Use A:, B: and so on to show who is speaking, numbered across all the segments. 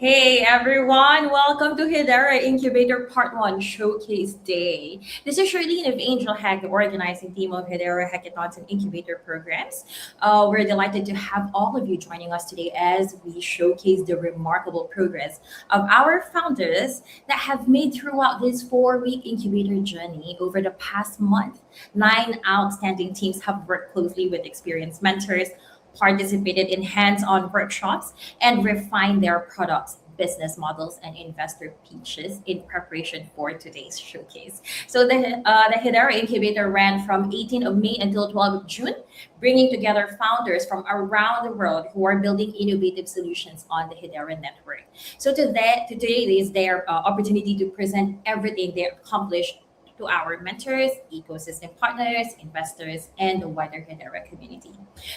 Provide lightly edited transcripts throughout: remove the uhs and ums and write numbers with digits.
A: Hey everyone, welcome to Hedera Incubator Part 1 Showcase Day. This is Charlene of Angel Hack, the organizing team of Hedera Hackathons and Incubator programs. We're delighted to have all of you joining us today as we showcase the remarkable progress of our founders that have made throughout this 4-week incubator journey over the past month. 9 outstanding teams have worked closely with experienced mentors, participated in hands-on workshops, and refined their products, business models, and investor pitches in preparation for today's showcase. So the Hedera Incubator ran from 18th of May until 12th of June, bringing together founders from around the world who are building innovative solutions on the Hedera network. So today is their opportunity to present everything they accomplished to our mentors, ecosystem partners, investors, and the wider Hedera community.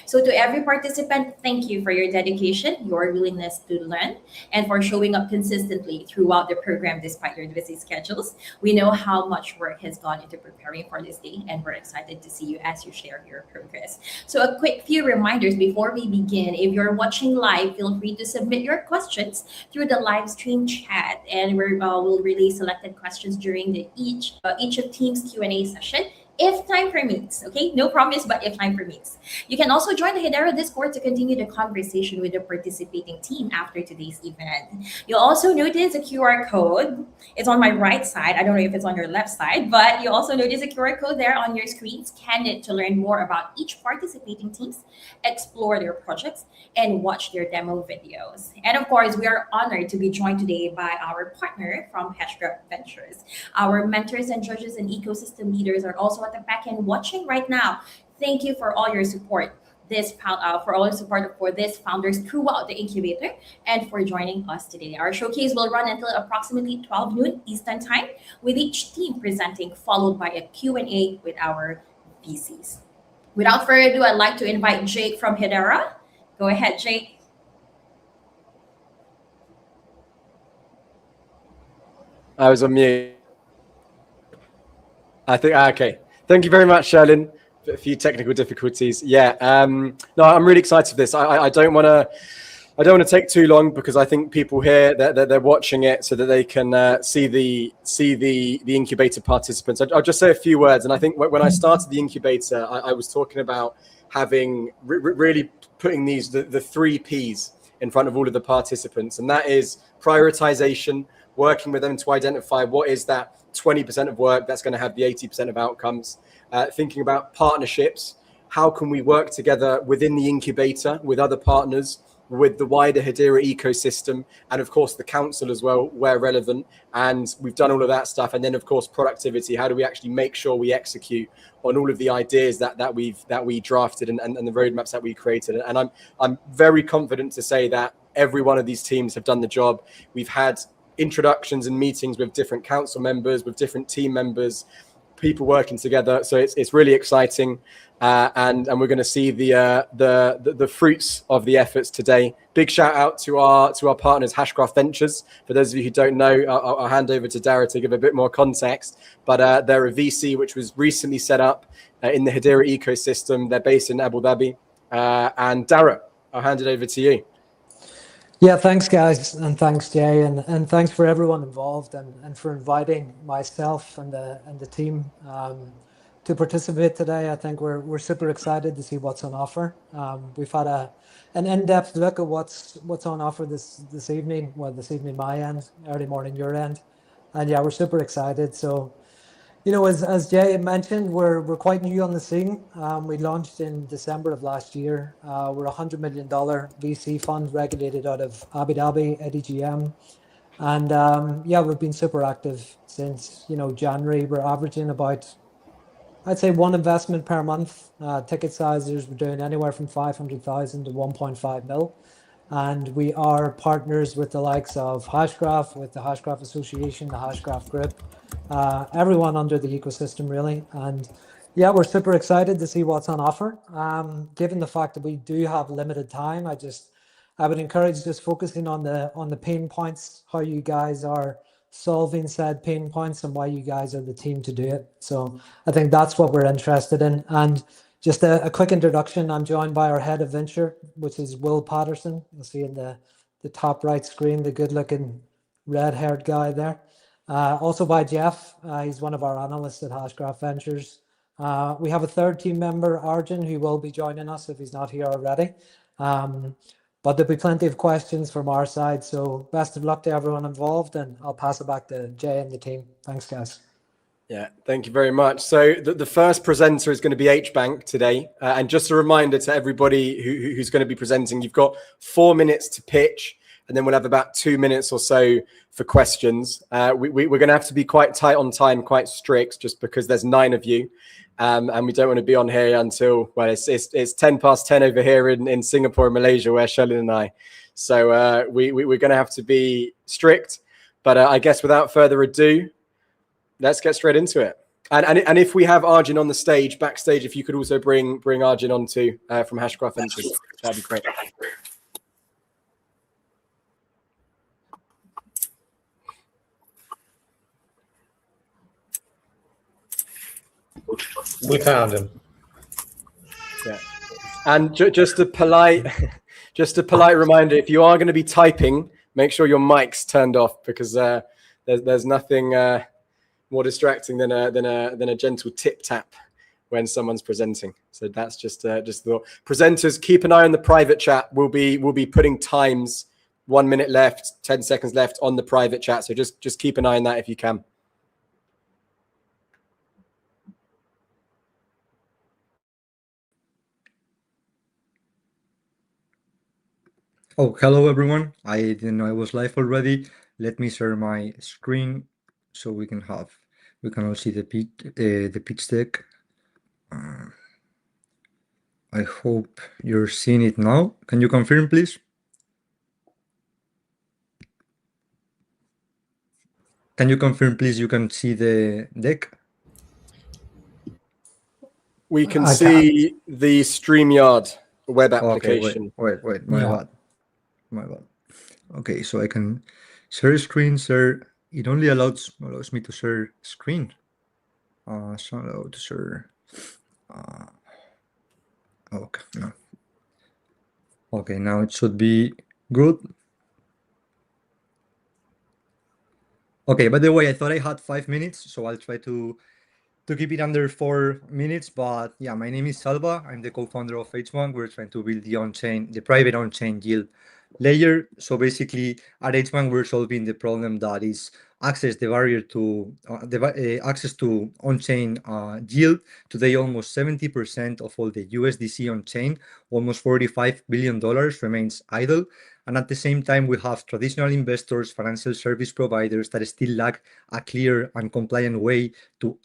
A: So to every participant, thank you for your dedication, your willingness to learn, and for showing up consistently throughout the program despite your busy schedules. We know how much work has gone into preparing for this day, and we're excited to see you as you share your progress. So a quick few reminders before we begin. If you're watching live, feel free to submit your questions through the live stream chat, and we'll release selected questions during each of team's Q&A session if time permits. Okay, no promise, but if time permits. You can also join the Hedera Discord to continue the conversation with the participating team after today's event. You'll also notice a QR code. It's on my right side. I don't know if it's on your left side, but you also notice a QR code there on your screen. Scan it to learn more about each participating teams, explore their projects, and watch their demo videos. And of course, we are honored to be joined today by our partner from Hedera Ventures. Our mentors and judges and ecosystem leaders are also at the back end watching right now. Thank you for all your support. For all your support for this founders throughout the incubator and for joining us today. Our showcase will run until approximately 12 noon Eastern time, with each team presenting, followed by a Q&A with our VCs. Without further ado, I'd like to invite Jake from Hedera. Go ahead, Jake.
B: I was on mute. I think, okay. Thank you very much, Sherlyn. A few technical difficulties. Yeah. No, I'm really excited for this. I don't want to take too long, because I think people here that they're watching it so that they can see the incubator participants. I'll just say a few words. And I think when I started the incubator, I was talking about having really putting the 3 Ps in front of all of the participants, and that is prioritization, working with them to identify what is that 20% of work that's going to have the 80% of outcomes. Thinking about partnerships, how can we work together within the incubator with other partners, with the wider Hedera ecosystem, and of course the council as well, where relevant. And we've done all of that stuff. And then of course productivity. How do we actually make sure we execute on all of the ideas that we drafted and the roadmaps that we created? And I'm very confident to say that every one of these teams have done the job. We've had introductions and meetings with different council members, with different team members, people working together. So it's really exciting, and we're going to see the fruits of the efforts today. Big shout out to our partners, Hedera Ventures. For those of you who don't know, I'll hand over to Dara to give a bit more context. But they're a VC which was recently set up in the Hedera ecosystem. They're based in Abu Dhabi. And Dara, I'll hand it over to you.
C: Yeah, thanks guys, and thanks Jay, and thanks for everyone involved, and for inviting myself and the team to participate today. I think we're super excited to see what's on offer. We've had an in-depth look at what's on offer this evening. Well, this evening my end, early morning your end, and yeah, we're super excited. So, you know, as Jay mentioned, we're quite new on the scene. We launched in December of last year. We're a $100 million VC fund regulated out of Abu Dhabi, EDGM. And yeah, we've been super active since, January. We're averaging about, I'd say, 1 investment per month. Ticket sizes, we're doing anywhere from 500,000 to 1.5 mil. And we are partners with the likes of Hashgraph, with the Hashgraph Association, the Hashgraph Group, everyone under the ecosystem really. And yeah, we're super excited to see what's on offer. Given the fact that we do have limited time, I would encourage just focusing on the pain points, how you guys are solving said pain points and why you guys are the team to do it. So I think that's what we're interested in. And just a quick introduction, I'm joined by our head of venture, which is Will Patterson. You'll see in the the top right screen, the good-looking red-haired guy there. Also by Jeff, he's one of our analysts at Hashgraph Ventures. We have a third team member, Arjun, who will be joining us if he's not here already. But there'll be plenty of questions from our side. So best of luck to everyone involved, and I'll pass it back to Jay and the team. Thanks, guys.
B: Yeah, thank you very much. So the first presenter is going to be HBank today. And just a reminder to everybody who's going to be presenting, you've got 4 minutes to pitch, and then we'll have about 2 minutes or so for questions. We're going to have to be quite tight on time, quite strict, just because there's 9 of you. And we don't want to be on here until, well, it's 10 past 10 over here in Singapore and Malaysia, where Shelly and I. So we're going to have to be strict. But I guess without further ado, let's get straight into it. And if we have Arjun on the stage, backstage, if you could also bring Arjun on too from Hashgraph Ventures, that'd be great.
D: We found him.
B: Yeah. And just a polite reminder: if you are going to be typing, make sure your mic's turned off, because there's nothing more distracting than a gentle tip tap when someone's presenting. So that's just the presenters. Keep an eye on the private chat. We'll be putting times, 1 minute left, 10 seconds left on the private chat. So just keep an eye on that if you can.
E: Oh, hello everyone. I didn't know I was live already. Let me share my screen so we can all see the pitch deck. I hope you're seeing it now. Can you confirm, please? Can you confirm, please, you can see the deck?
B: We can see the StreamYard web application.
E: Okay, wait, my bad. Okay, so I can share screen, share. It only allows me to share screen. So allow to share. Okay, no. Okay, now it should be good. Okay, by the way, I thought I had 5 minutes, so I'll try to keep it under 4 minutes. But yeah, my name is Salva. I'm the co-founder of H1. We're trying to build the private on-chain yield layer. So basically, at H1, we're solving the problem that is access to on-chain yield. Today, almost 70% of all the USDC on-chain, almost $45 billion, remains idle. And at the same time, we have traditional investors, financial service providers that still lack a clear and compliant way to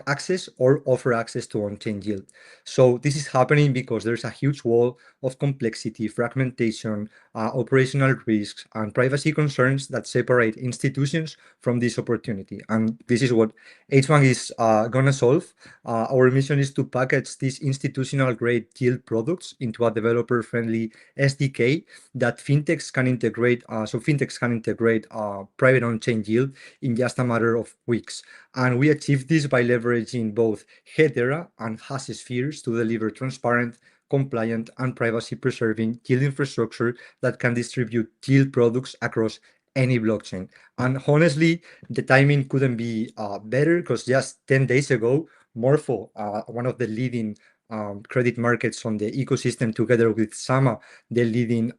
E: access or offer access to on-chain yield. So this is happening because there's a huge wall of complexity, fragmentation, operational risks, and privacy concerns that separate institutions from this opportunity. And this is what H1 is going to solve. Our mission is to package these institutional-grade yield products into a developer-friendly SDK that fintechs can integrate. So fintechs can integrate private on-chain yield in just a matter of weeks. And we achieve this by leveraging both Hedera and HashSpheres to deliver transparent, compliant, and privacy-preserving yield infrastructure that can distribute yield products across any blockchain. And honestly, the timing couldn't be better, because just 10 days ago, Morpho, one of the leading credit markets on the ecosystem, together with Sama, the leading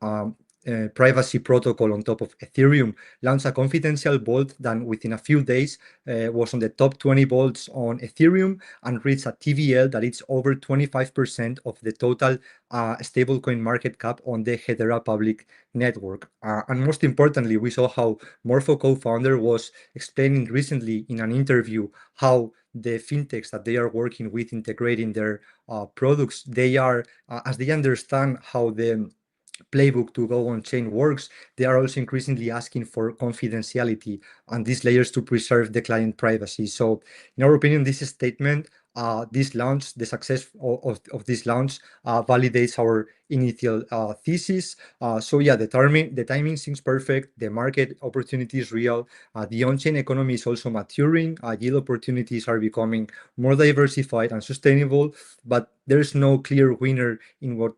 E: privacy protocol on top of Ethereum, launched a confidential vault that within a few days was on the top 20 vaults on Ethereum and reached a TVL that is over 25% of the total stablecoin market cap on the Hedera public network. And most importantly, we saw how Morpho co-founder was explaining recently in an interview how the fintechs that they are working with integrating their products, they are, as they understand how the playbook to go on chain works, they are also increasingly asking for confidentiality and these layers to preserve the client privacy. So in our opinion, this statement this launch, the success of this launch validates our initial thesis. So yeah, the timing seems perfect. The market opportunity is real. The on-chain economy is also maturing. Yield opportunities are becoming more diversified and sustainable, but there's no clear winner in what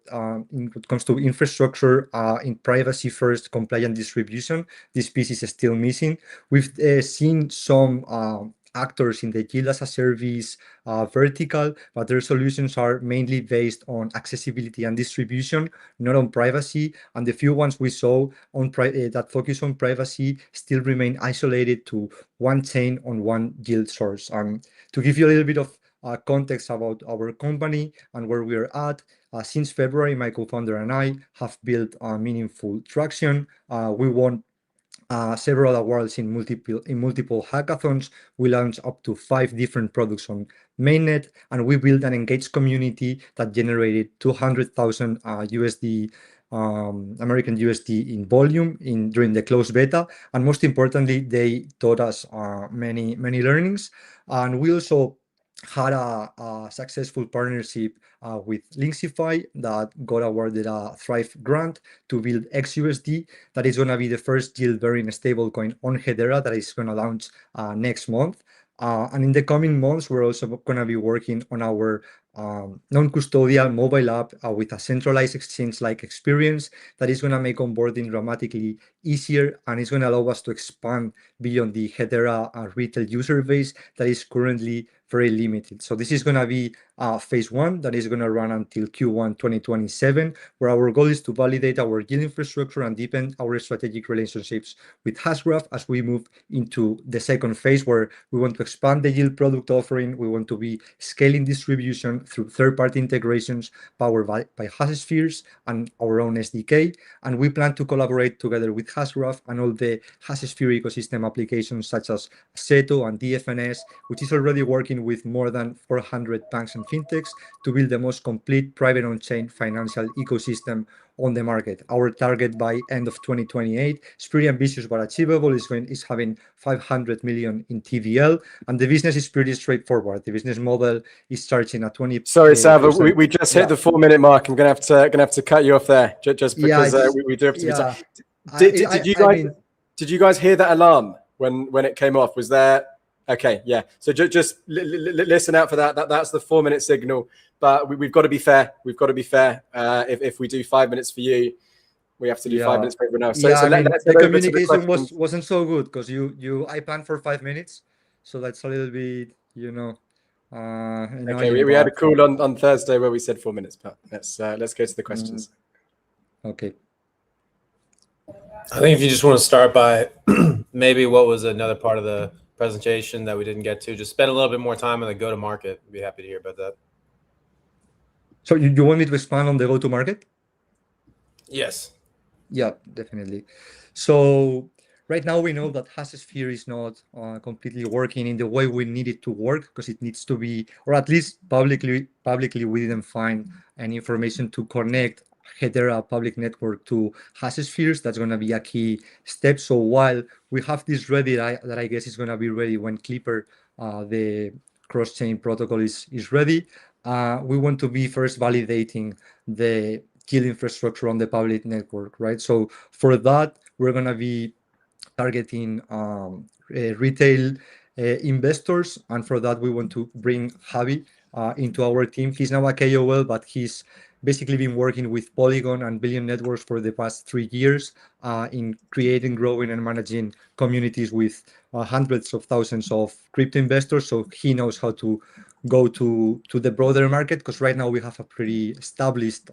E: comes to infrastructure, in privacy first, compliant distribution. This piece is still missing. We've seen some actors in the yield as a service vertical, but their solutions are mainly based on accessibility and distribution, not on privacy. And the few ones we saw on that focus on privacy still remain isolated to one chain on one yield source. To give you a little bit of context about our company and where we are at, since February, my co-founder and I have built meaningful traction. We won several awards in multiple hackathons. We launched up to 5 different products on mainnet, and we built an engaged community that generated 200,000 USD, American USD in volume during the closed beta. And most importantly, they taught us many learnings. And we also had a successful partnership with Linksify that got awarded a Thrive grant to build XUSD. That is going to be the first yield-bearing stablecoin on Hedera that is going to launch next month. And in the coming months, we're also going to be working on our non-custodial mobile app with a centralized exchange-like experience that is going to make onboarding dramatically easier, and it's going to allow us to expand beyond the Hedera retail user base that is currently very limited. So this is going to be phase 1 that is going to run until Q1 2027, where our goal is to validate our yield infrastructure and deepen our strategic relationships with Hashgraph as we move into the second phase, where we want to expand the yield product offering. We want to be scaling distribution through third-party integrations powered by HashSpheres and our own SDK. And we plan to collaborate together with Hashgraph and all the HashSphere ecosystem applications such as Seto and DFNS, which is already working with more than 400 banks and fintechs to build the most complete private on-chain financial ecosystem on the market. Our target by end of 2028 is pretty ambitious but achievable. Is having 500 million in TVL, and the business is pretty straightforward. The business model is charging a 20.
B: Sorry, Salva, we just hit the 4-minute mark. I'm gonna have to cut you off there just because we do have to be time. Did you guys hear that alarm when it came off? Was there? Okay, yeah. So just listen out for that. That's the 4-minute signal. But we've got to be fair. We've got to be fair. If we do 5 minutes for you, we have to do 5 minutes for everyone else. So
E: the communication wasn't so good because I planned for 5 minutes, so that's a little bit,
B: okay, we had a call on Thursday where we said 4 minutes, but let's go to the questions.
E: Okay.
D: I think if you just want to start by maybe what was another part of the presentation that we didn't get to, just spend a little bit more time on the go-to-market. I'd be happy to hear about that.
E: So you want me to expand on the go-to-market?
D: Yes.
E: Yeah, definitely. So right now we know that HashSphere is not completely working in the way we need it to work, because it needs to be, or at least publicly we didn't find any information to connect Hedera public network to HashSpheres. That's going to be a key step. So while we have this ready, that I guess is going to be ready when Clipper, the cross-chain protocol is ready, we want to be first validating the yield infrastructure on the public network, right? So for that, we're going to be targeting retail investors, and for that we want to bring Javi into our team. He's now a KOL, but he's basically been working with Polygon and Billion Networks for the past 3 years in creating, growing, and managing communities with hundreds of thousands of crypto investors. So he knows how to go to the broader market, because right now we have a pretty established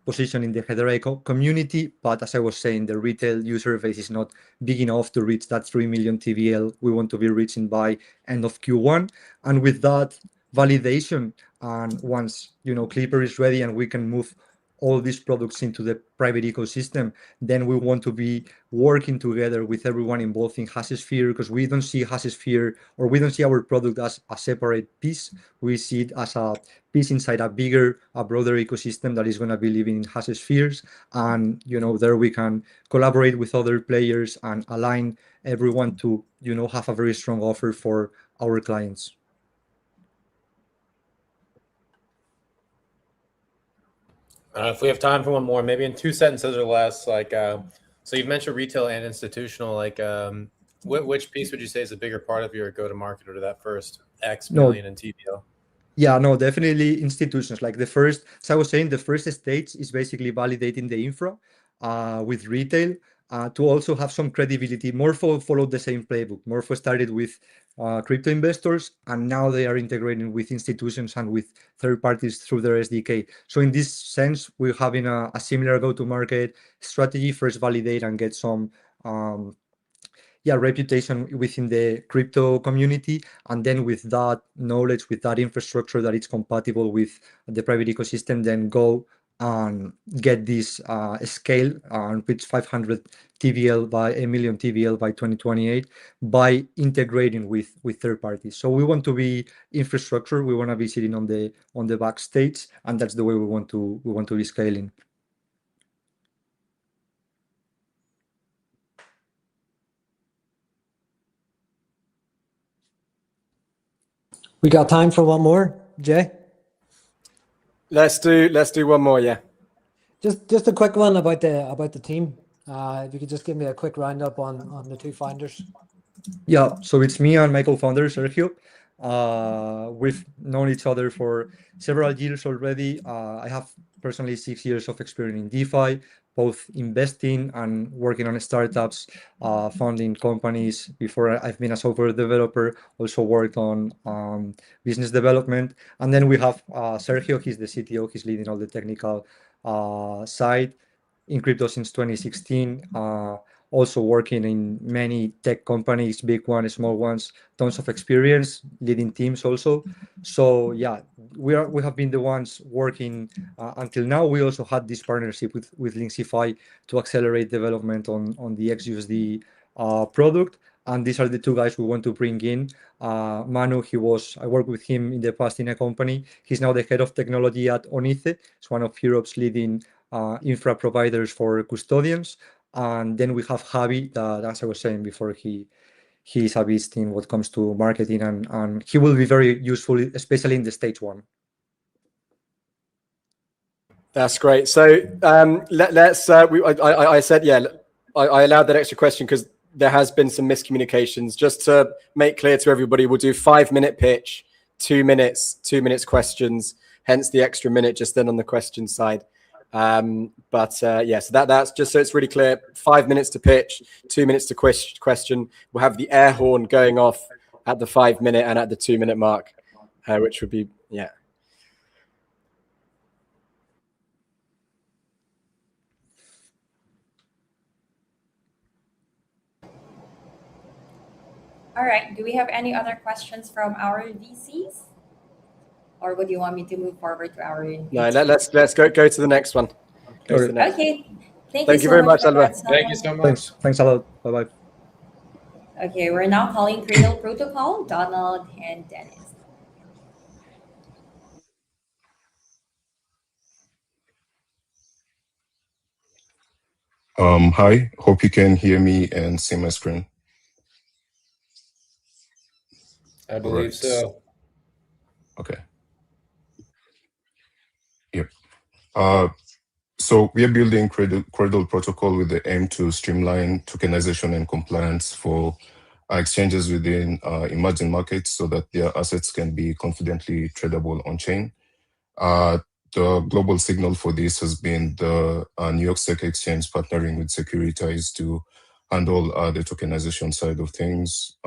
E: position in the Hedera community, but as I was saying, the retail user base is not big enough to reach that 3 million TVL we want to be reaching by end of Q1. And with that validation, and once Clipper is ready and we can move all these products into the private ecosystem, then we want to be working together with everyone involved in HashSphere, because we don't see HashSphere, or we don't see our product as a separate piece. We see it as a piece inside a broader ecosystem that is going to be living in HashSpheres. And there we can collaborate with other players and align everyone to have a very strong offer for our clients.
D: If we have time for one more, maybe in 2 sentences or less, like, so you've mentioned retail and institutional, like, which piece would you say is a bigger part of your go-to-market, or that first X
E: No,
D: million in TVL?
E: yeah, no, definitely institutions. Like the first, as I was saying, the first stage is basically validating the infra with retail to also have some credibility. Morpho followed the same playbook. Morpho started with crypto investors, and now they are integrating with institutions and with third parties through their SDK. So in this sense, we're having a similar go-to-market strategy. First validate and get some reputation within the crypto community, and then with that knowledge, with that infrastructure that it's compatible with the private ecosystem, then go and get this scale and reach 500 TVL by a million TVL by 2028 by integrating with third parties. So we want to be infrastructure. We want to be sitting on the backstage, and that's the way we want to be scaling.
C: We got time for one more, Jay?
B: Let's do one more. Yeah.
C: Just a quick one about the team. If you could just give me a quick roundup on the two founders.
E: Yeah, so it's me and my co-founder, Sergio. We've known each other for several years already. I have personally 6 years of experience in DeFi, both investing and working on startups, founding companies. Before I've been a software developer, also worked on business development. And then we have Sergio, he's the CTO, he's leading all the technical side in crypto since 2016. Also working in many tech companies, big ones, small ones, tons of experience leading teams also. So yeah, we have been the ones working until now. We also had this partnership with Linksify to accelerate development on the XUSD product. And these are the two guys we want to bring in. Manu, I worked with him in the past in a company. He's now the head of technology at Onice. It's one of Europe's leading infra providers for custodians. And then we have Javi, that, as I was saying before, he's a beast in what comes to marketing, and he will be very useful, especially in the stage one.
B: That's great. So let's. I said, yeah, I allowed that extra question because there has been some miscommunications. Just to make clear to everybody, we'll do 5-minute pitch, 2 minutes, 2 minutes questions. Hence the extra minute just then on the question side. So that's just so it's really clear. 5 minutes to pitch, 2 minutes to question. We'll have the air horn going off at the 5-minute and at the 2-minute mark, which would be
A: All right. Do we have any other questions from our VCs? Or would you want me to move forward to our...
B: No, let's go to the next one.
A: Okay.
B: Thank you very much, Alba.
D: Thank you so much.
E: Thanks a lot. Bye-bye.
A: Okay, we're now calling Cradle Protocol, Donald and Dennis.
F: Hi, hope you can hear me and see my screen.
D: I believe so.
F: Okay. Yep. So we are building Cradle Protocol with the aim to streamline tokenization and compliance for exchanges within emerging markets so that their assets can be confidently tradable on-chain. The global signal for this has been the New York Stock Exchange partnering with Securitize to handle the tokenization side of things.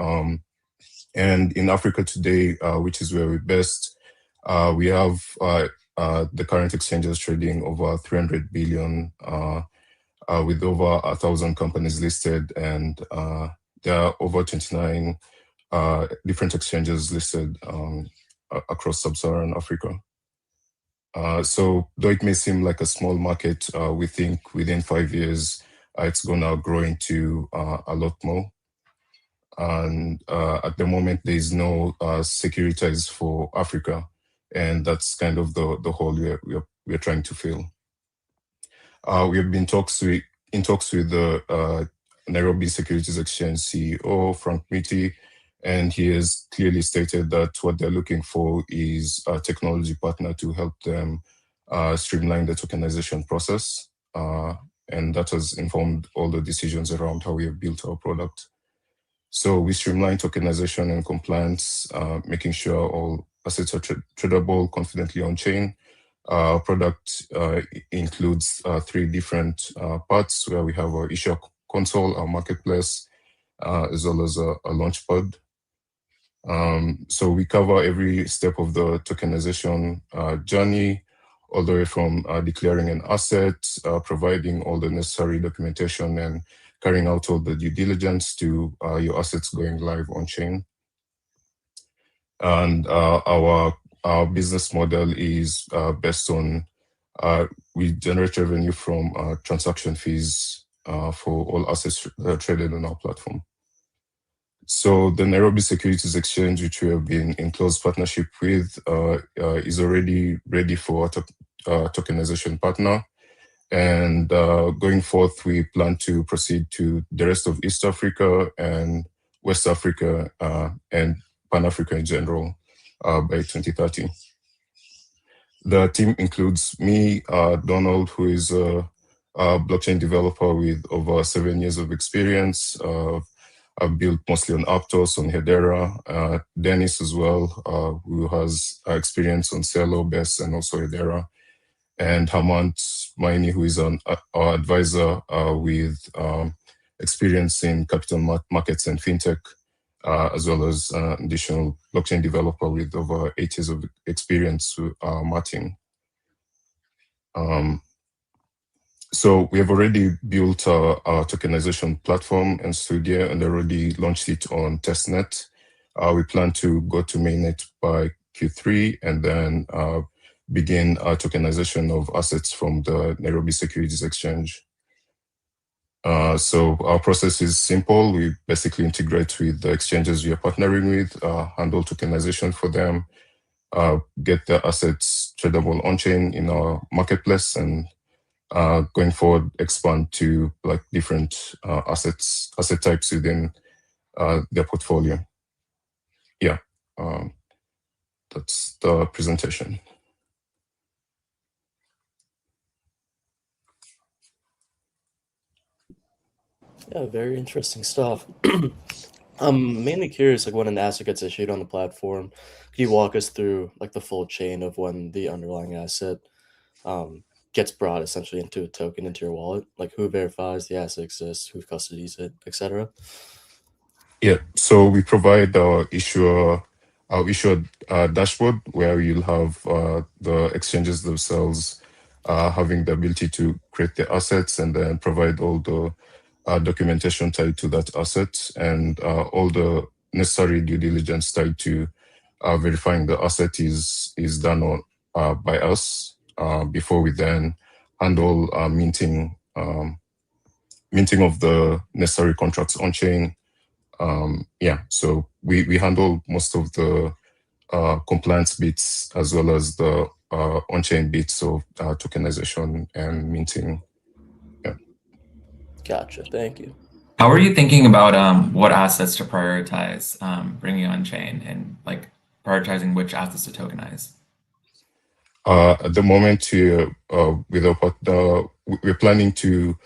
F: And in Africa today, which is where we're best, we have the current exchanges trading over 300 billion with over 1,000 companies listed, and there are over 29 different exchanges listed across sub-Saharan Africa. So though it may seem like a small market, we think within 5 years, it's gonna grow into a lot more. And at the moment, there is no Securitize for Africa, and that's kind of the hole we're trying to fill. We have been in talks with the Nairobi Securities Exchange CEO, Frank Miti, and he has clearly stated that what they're looking for is a technology partner to help them streamline the tokenization process. And that has informed all the decisions around how we have built our product. So we streamline tokenization and compliance, making sure all assets are tradable confidently on chain. Our product includes 3 different parts, where we have our issuer console, our marketplace, as well as a launchpad. So we cover every step of the tokenization journey, all the way from declaring an asset, providing all the necessary documentation, and carrying out all the due diligence to your assets going live on chain. And our business model is based on we generate revenue from transaction fees for all assets traded on our platform. So the Nairobi Securities Exchange, which we have been in close partnership with, is already ready for a tokenization partner. And going forth, we plan to proceed to the rest of East Africa and West Africa and Pan-Africa in general by 2030. The team includes me, Donald, who is a blockchain developer with over 7 years of experience. I've built mostly on Aptos, on Hedera. Dennis as well, who has experience on Celo, BES, and also Hedera. And Hamant Maini, who is our advisor with experience in capital markets and fintech, as well as additional blockchain developer with over 8 years of experience, Martin. So we have already built our tokenization platform and studio and already launched it on testnet. We plan to go to mainnet by Q3 and then begin our tokenization of assets from the Nairobi Securities Exchange. So our process is simple. We basically integrate with the exchanges we are partnering with, handle tokenization for them, get the assets tradable on-chain in our marketplace, and going forward, expand to like different asset types within their portfolio. Yeah, that's the presentation.
G: Yeah, very interesting stuff. I'm mainly curious, like when an asset gets issued on the platform, can you walk us through like the full chain of when the underlying asset gets brought essentially into a token into your wallet? Like who verifies the asset exists, who custodies it, etc.
F: Yeah, so we provide our issuer dashboard where you'll have the exchanges themselves having the ability to create the assets and then provide all the documentation tied to that asset and all the necessary due diligence tied to verifying the asset is done on, by us before we then handle minting of the necessary contracts on chain. Yeah, so we handle most of the compliance bits as well as the on-chain bits of tokenization and minting. Yeah.
G: Gotcha. Thank you.
H: How are you thinking about what assets to prioritize bringing on chain and like prioritizing which assets to tokenize?
F: At the moment, we're planning to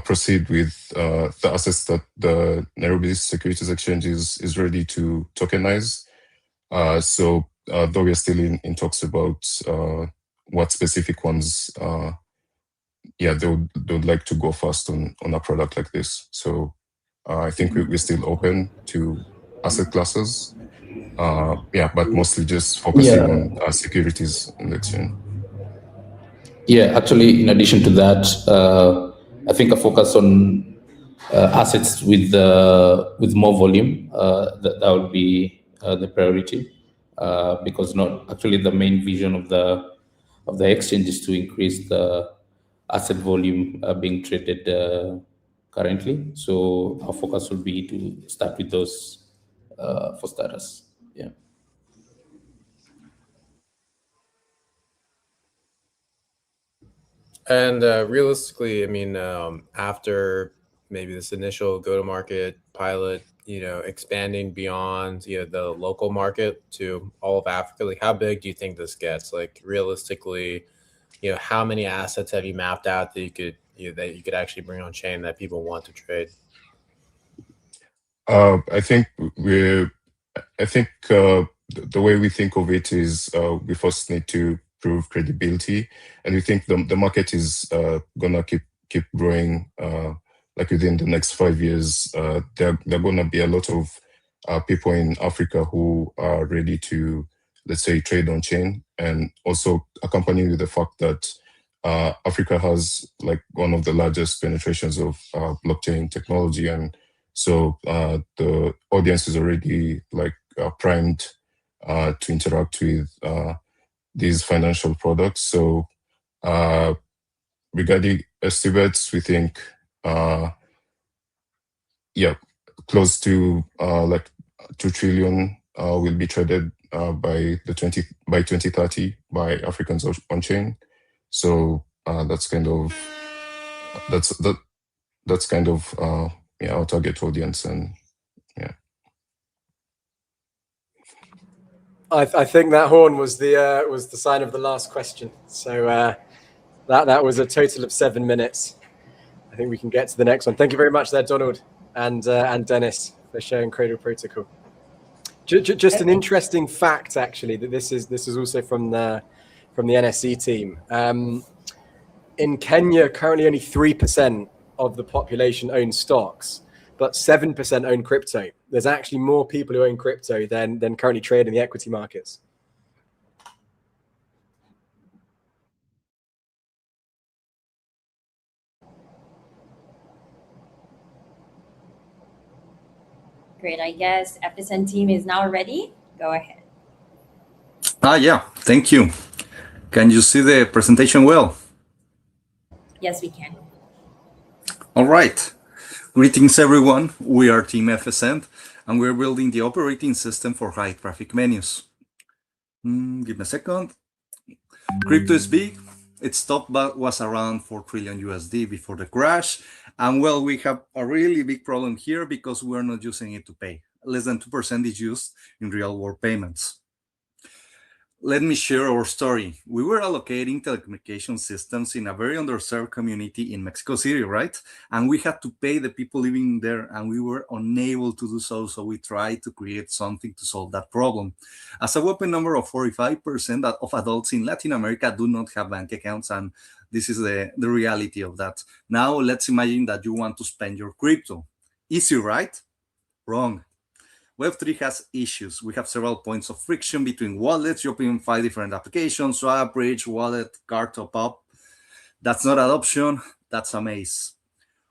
F: proceed with the assets that the Nairobi Securities Exchange is ready to tokenize. So though we're still in talks about what specific ones, yeah, they would like to go first on a product like this. So I think we're still open to asset classes. Yeah, but mostly just focusing on securities in the exchange.
I: Yeah, actually, in addition to that, I think a focus on assets with more volume that would be the priority, because not actually the main vision of the exchange is to increase the asset volume being traded currently. So our focus will be to start with those for starters. Yeah.
D: And realistically, I mean, after maybe this initial go-to-market pilot, expanding beyond, the local market to all of Africa, like how big do you think this gets? Like realistically, how many assets have you mapped out that you could actually bring on chain that people want to trade?
F: I think the way we think of it is we first need to prove credibility, and we think the market is gonna keep growing. Like within the next 5 years, there are gonna be a lot of people in Africa who are ready to, let's say, trade on chain, and also accompanied with the fact that Africa has like one of the largest penetrations of blockchain technology, and so the audience is already like primed to interact with these financial products. So regarding estimates, we think close to like 2 trillion will be traded by 2030 by Africans on chain. So that's kind of our target audience. And yeah,
B: I think that horn was the sign of the last question. So that was a total of 7 minutes. I think we can get to the next one. Thank you very much there, Donald and Dennis, for sharing Cradle Protocol. Just an interesting fact, actually, that this is also from the NSE team. In Kenya, currently only 3% of the population own stocks, but 7% own crypto. There's actually more people who own crypto than currently trade in the equity markets.
A: Great. I guess FSN team is now ready. Go ahead.
J: Yeah, thank you. Can you see the presentation well?
A: Yes, we can.
J: All right. Greetings, everyone. We are Team FSN, and we're building the operating system for high traffic menus. Give me a second. Crypto is big. Its top was around 4 trillion USD before the crash. And well, we have a really big problem here because we're not using it to pay. Less than 2% is used in real world payments. Let me share our story. We were allocating telecommunication systems in a very underserved community in Mexico City, right? And we had to pay the people living there, and we were unable to do so. So we tried to create something to solve that problem. As a whopping number of 45% of adults in Latin America do not have bank accounts, and this is the reality of that. Now let's imagine that you want to spend your crypto. Easy, right? Wrong. Web3 has issues. We have several points of friction between wallets. You open 5 different applications: swap, bridge, wallet, card top up. That's not adoption, that's a maze.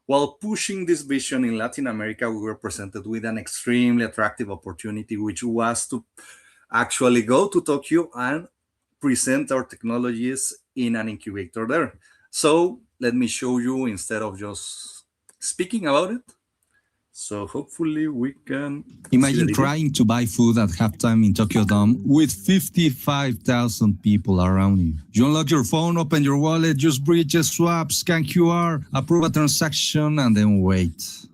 J: While pushing this vision in Latin America, we were presented with an extremely attractive opportunity, which was to actually go to Tokyo and present our technologies in an incubator there. So let me show you instead of just speaking about it. So hopefully we can...
K: Imagine trying to buy food at halftime in Tokyo Dome with 55,000 people around you. You unlock your phone, open your wallet, use bridges, swap, scan QR, approve a transaction, and then wait.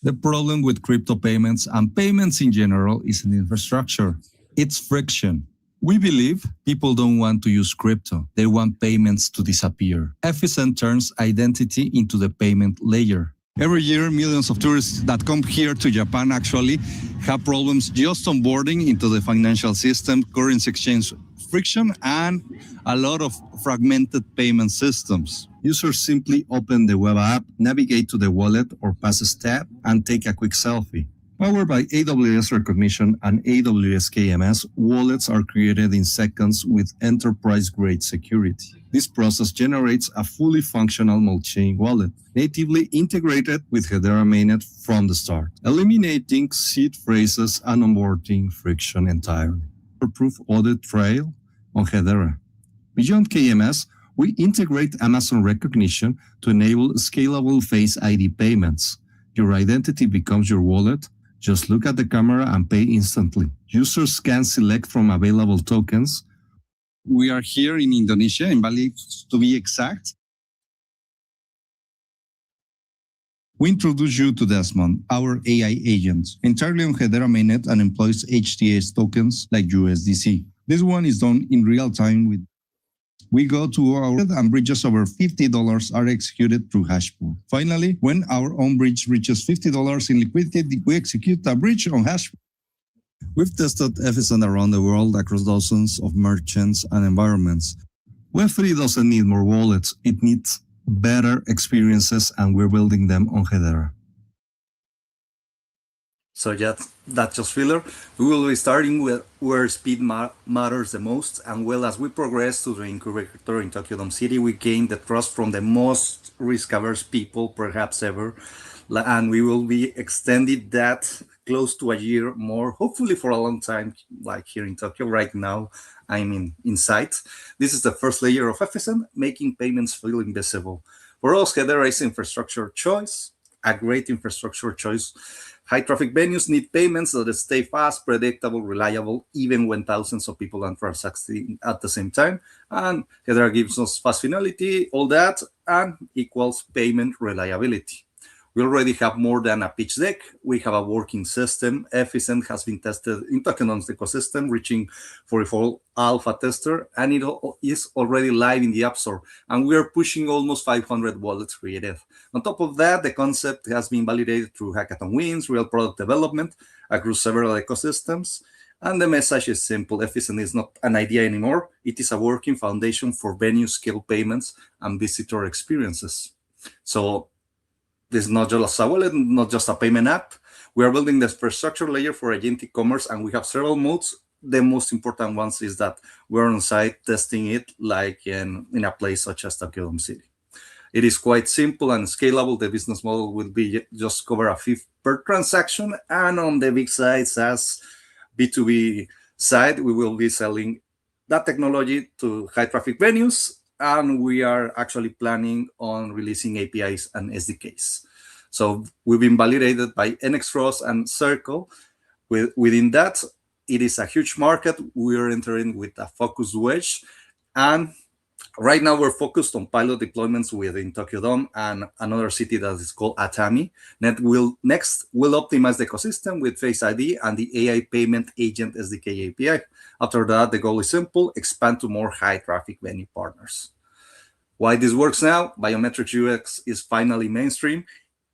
K: The problem with crypto payments and payments in general is an infrastructure. It's friction. We believe people don't want to use crypto. They want payments to disappear. FSN turns identity into the payment layer. Every year, millions of tourists that come here to Japan actually have problems just onboarding into the financial system, currency exchange friction, and a lot of fragmented payment systems. Users simply open the web app, navigate to the wallet or pass a step, and take a quick selfie. Powered by AWS Recognition and AWS KMS, wallets are created in seconds with enterprise-grade security. This process generates a fully functional multi-chain wallet, natively integrated with Hedera mainnet from the start, eliminating seed phrases and onboarding friction entirely. Proof audit trail on Hedera. Beyond KMS, we integrate Amazon Recognition to enable scalable Face ID payments. Your identity becomes your wallet. Just look at the camera and pay instantly. Users can select from available tokens. We are here in Indonesia, in Bali to be exact. We introduce you to Desmond, our AI agent, entirely on Hedera mainnet and employs HTS tokens like USDC. This one is done in real time with we go to our and bridges over $50 are executed through Hashpool. Finally, when our own bridge reaches $50 in liquidity, we execute a bridge on Hashpool. We've tested FSN around the world across dozens of merchants and environments. Web3 doesn't need more wallets, it needs better experiences, and we're building them on Hedera.
J: So that's just filler. We will be starting with where speed matters the most, and well, as we progress to the incubator in Tokyo Dome City, we gain the trust from the most risk-averse people perhaps ever, and we will be extending that close to a year more, hopefully for a long time, like here in Tokyo. Right now, I'm inside. This is the first layer of FSN, making payments feel invisible. For us, Hedera is infrastructure choice, a great infrastructure choice. High traffic venues need payments that stay fast, predictable, reliable, even when thousands of people are transacting at the same time. And Hedera gives us fast finality, all that, and equals payment reliability. We already have more than a pitch deck. We have a working system. FSN has been tested in Tokenon's ecosystem, reaching 44 alpha tester, and it is already live in the App Store. And we are pushing almost 500 wallets created. On top of that, the concept has been validated through hackathon wins, real product development across several ecosystems. And the message is simple. FSN is not an idea anymore. It is a working foundation for venue scale payments and visitor experiences. So this is not just a wallet, not just a payment app. We are building the infrastructure layer for agentic commerce, and we have several modes. The most important ones is that we're on site testing it, like in a place such as Tokyo Dome City. It is quite simple and scalable. The business model will be just cover a fee per transaction, and on the big side, as B2B side, we will be selling that technology to high traffic venues, and we are actually planning on releasing APIs and SDKs. So we've been validated by NXFrost and Circle. Within that, it is a huge market. We are entering with a focused wedge, and right now we're focused on pilot deployments within Tokyo Dome and another city that is called Atami. Next, we'll optimize the ecosystem with Face ID and the AI Payment Agent SDK API. After that, the goal is simple: expand to more high traffic venue partners. Why this works now? Biometric UX is finally mainstream.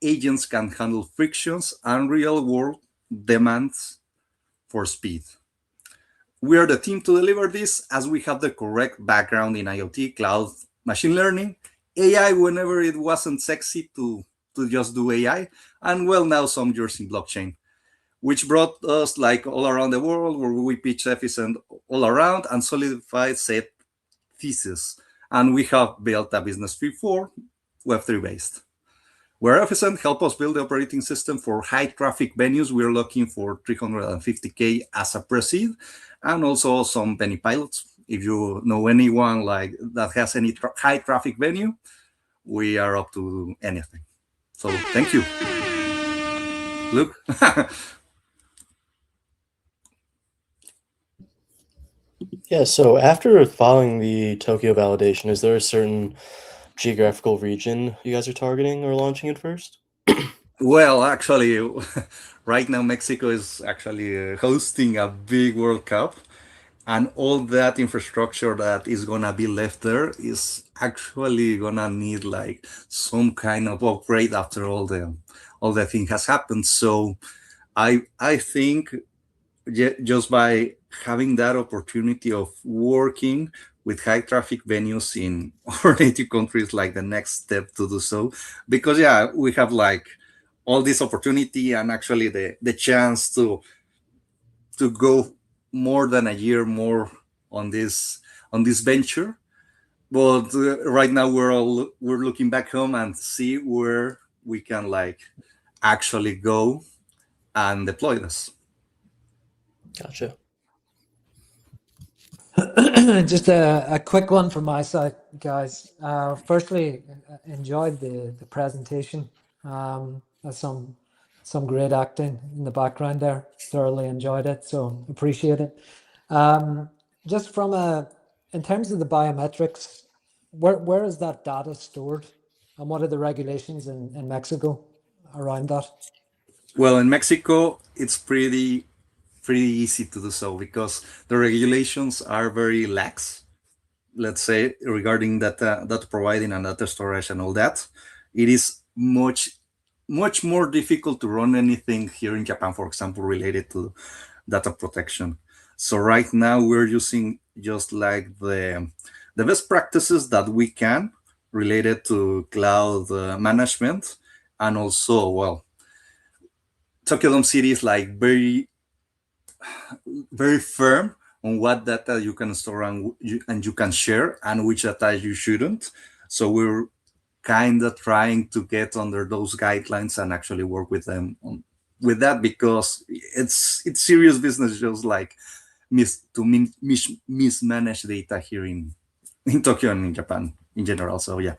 J: Agents can handle frictions and real-world demands for speed. We are the team to deliver this, as we have the correct background in IoT, cloud, machine learning, AI whenever it wasn't sexy to just do AI, and well, now some years in blockchain, which brought us like all around the world, where we pitch FSN all around and solidified set thesis. And we have built a business before, Web3 based. Where FSN help us build the operating system for high traffic venues, we're looking for 350K as a pre-seed, and also some penny pilots. If you know anyone like that has any high traffic venue, we are up to anything. So thank you. Luke.
G: Yeah, so after following the Tokyo validation, is there a certain geographical region you guys are targeting or launching it first?
J: Well, actually, right now Mexico is actually hosting a big World Cup, and all that infrastructure that is gonna be left there is actually gonna need like some kind of upgrade after all the thing has happened. So I think just by having that opportunity of working with high traffic venues in our native countries, like the next step to do so, because yeah, we have like all this opportunity and actually the chance to go more than a year more on this venture. But right now we're looking back home and see where we can like actually go and deploy this.
G: Gotcha.
C: Just a quick one from my side, guys. Firstly, enjoyed the presentation. There's some great acting in the background there. Thoroughly enjoyed it, so appreciate it. Just in terms of the biometrics, where is that data stored, and what are the regulations in Mexico around that?
J: Well, in Mexico, it's pretty easy to do so because the regulations are very lax. let's say, regarding data providing and data storage and all that, it is much more difficult to run anything here in Japan, for example, related to data protection. So right now we're using just like the best practices that we can related to cloud management, and also, well, Tokyo Dome City is like very firm on what data you can store and you can share, and which data you shouldn't. So we're kind of trying to get under those guidelines and actually work with them with that, because it's serious business, just like mismanage data here in Tokyo and in Japan in general. So yeah.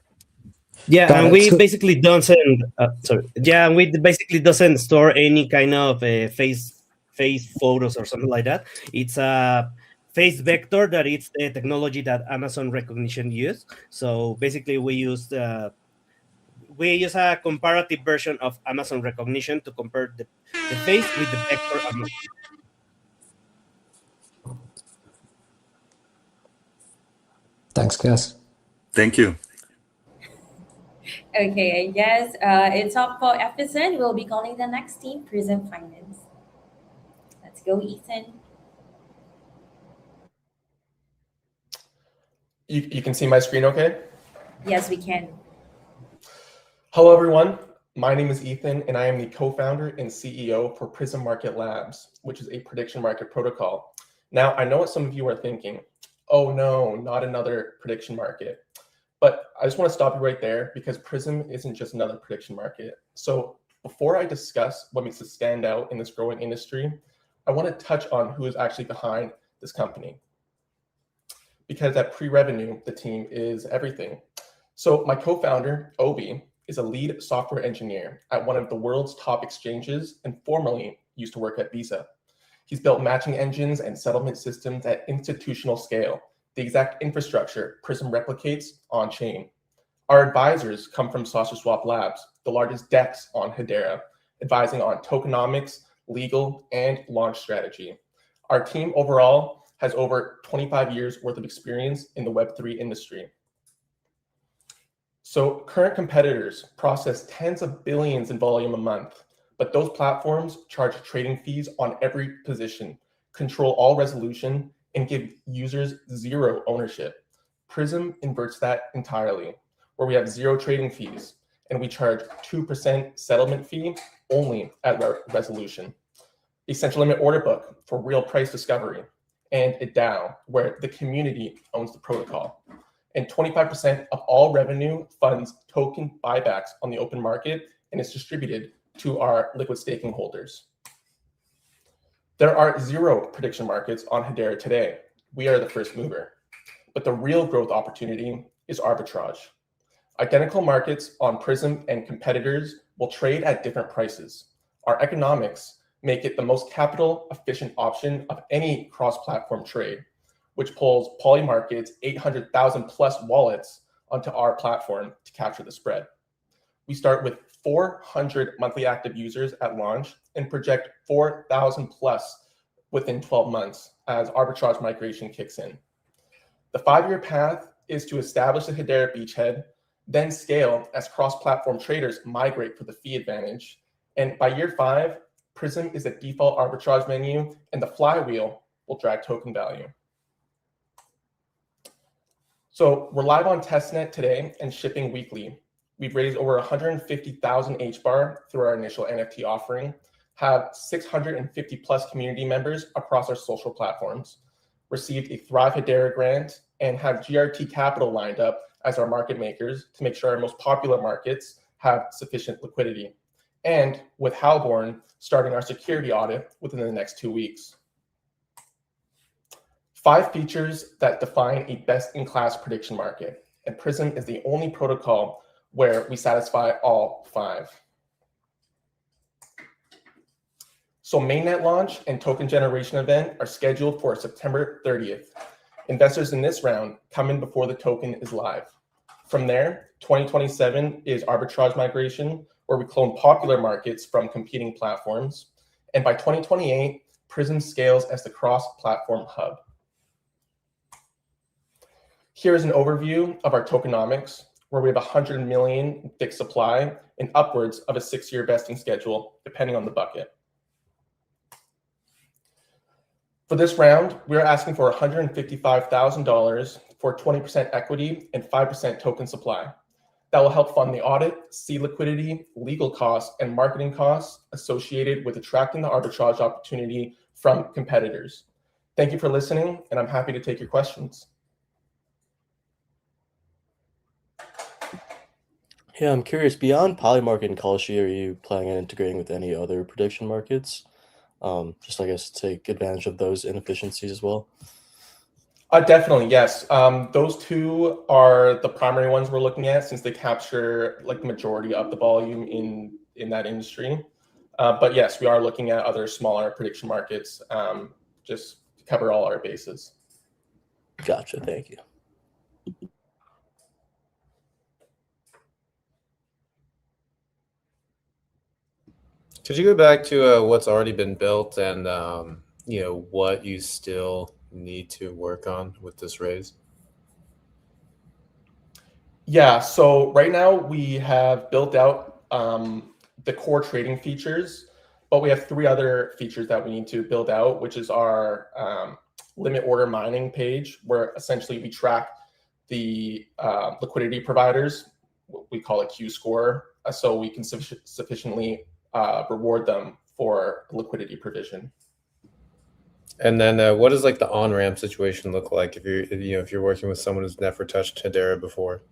L: Yeah,
C: Got
L: and
C: it.
L: we
C: So,
L: basically doesn't. Sorry. Yeah, and we basically doesn't store any kind of face photos or something like that. It's a face vector that it's the technology that Amazon recognition use. So basically, we use a comparative version of Amazon recognition to compare the face with the vector.
C: thanks, guys.
J: Thank you.
A: Okay, I guess it's up for Epison. We'll be calling the next team, Prism Finance. Let's go, Ethan.
M: You can see my screen okay?
A: Yes, we can.
M: Hello, everyone. My name is Ethan, and I am the co-founder and CEO for Prism Market Labs, which is a prediction market protocol. Now, I know what some of you are thinking. Oh no, not another prediction market. But I just want to stop you right there, because Prism isn't just another prediction market. So before I discuss what makes it stand out in this growing industry, I want to touch on who is actually behind this company. Because at pre-revenue, the team is everything. So my co-founder, Obi, is a lead software engineer at one of the world's top exchanges and formerly used to work at Visa. He's built matching engines and settlement systems at institutional scale, the exact infrastructure Prism replicates on chain. Our advisors come from Saucer Swap Labs, the largest DEX on Hedera, advising on tokenomics, legal, and launch strategy. Our team overall has over 25 years worth of experience in the Web3 industry. So current competitors process tens of billions in volume a month, but those platforms charge trading fees on every position, control all resolution, and give users zero ownership. Prism inverts that entirely, where we have zero trading fees, and we charge 2% settlement fee only at resolution. A central limit order book for real price discovery, and a DAO, where the community owns the protocol. And 25% of all revenue funds token buybacks on the open market and is distributed to our liquid staking holders. There are zero prediction markets on Hedera today. We are the first mover. But the real growth opportunity is arbitrage. Identical markets on Prism and competitors will trade at different prices. Our economics make it the most capital efficient option of any cross-platform trade, which pulls Polymarket's 800,000 plus wallets onto our platform to capture the spread. We start with 400 monthly active users at launch and project 4,000 plus within 12 months as arbitrage migration kicks in. The 5-year path is to establish the Hedera beachhead, then scale as cross-platform traders migrate for the fee advantage. And by year 5, Prism is the default arbitrage menu, and the flywheel will drag token value. So we're live on testnet today and shipping weekly. We've raised over 150,000 HBAR through our initial NFT offering, have 650 plus community members across our social platforms, received a Thrive Hedera grant, and have GRT Capital lined up as our market makers to make sure our most popular markets have sufficient liquidity. And with Halborn starting our security audit within the next 2 weeks. 5 features that define a best-in-class prediction market, and Prism is the only protocol where we satisfy all 5. So mainnet launch and token generation event are scheduled for September 30th. Investors in this round come in before the token is live. From there, 2027 is arbitrage migration, where we clone popular markets from competing platforms. And by 2028, Prism scales as the cross-platform hub. Here's an overview of our tokenomics, where we have 100 million fixed supply and upwards of a 6-year vesting schedule, depending on the bucket. For this round, we are asking for $155,000 for 20% equity and 5% token supply. That will help fund the audit, seed liquidity, legal costs, and marketing costs associated with attracting the arbitrage opportunity from competitors. Thank you for listening, and I'm happy to take your questions.
G: Yeah, I'm curious, beyond Polymarket and Kalshi, are you planning on integrating with any other prediction markets? Just, I guess, take advantage of those inefficiencies as well?
M: Definitely, yes. Those two are the primary ones we're looking at, since they capture like the majority of the volume in that industry. But yes, we are looking at other smaller prediction markets, just to cover all our bases.
G: Gotcha, thank you.
D: Could you go back to what's already been built and what you still need to work on with this raise?
M: Yeah, so right now we have built out the core trading features, but we have 3 other features that we need to build out, which is our limit order mining page, where essentially we track the liquidity providers. We call it Q score, so we can sufficiently reward them for liquidity provision.
D: And then what does like the on-ramp situation look like if you're working with someone who's never touched Hedera before?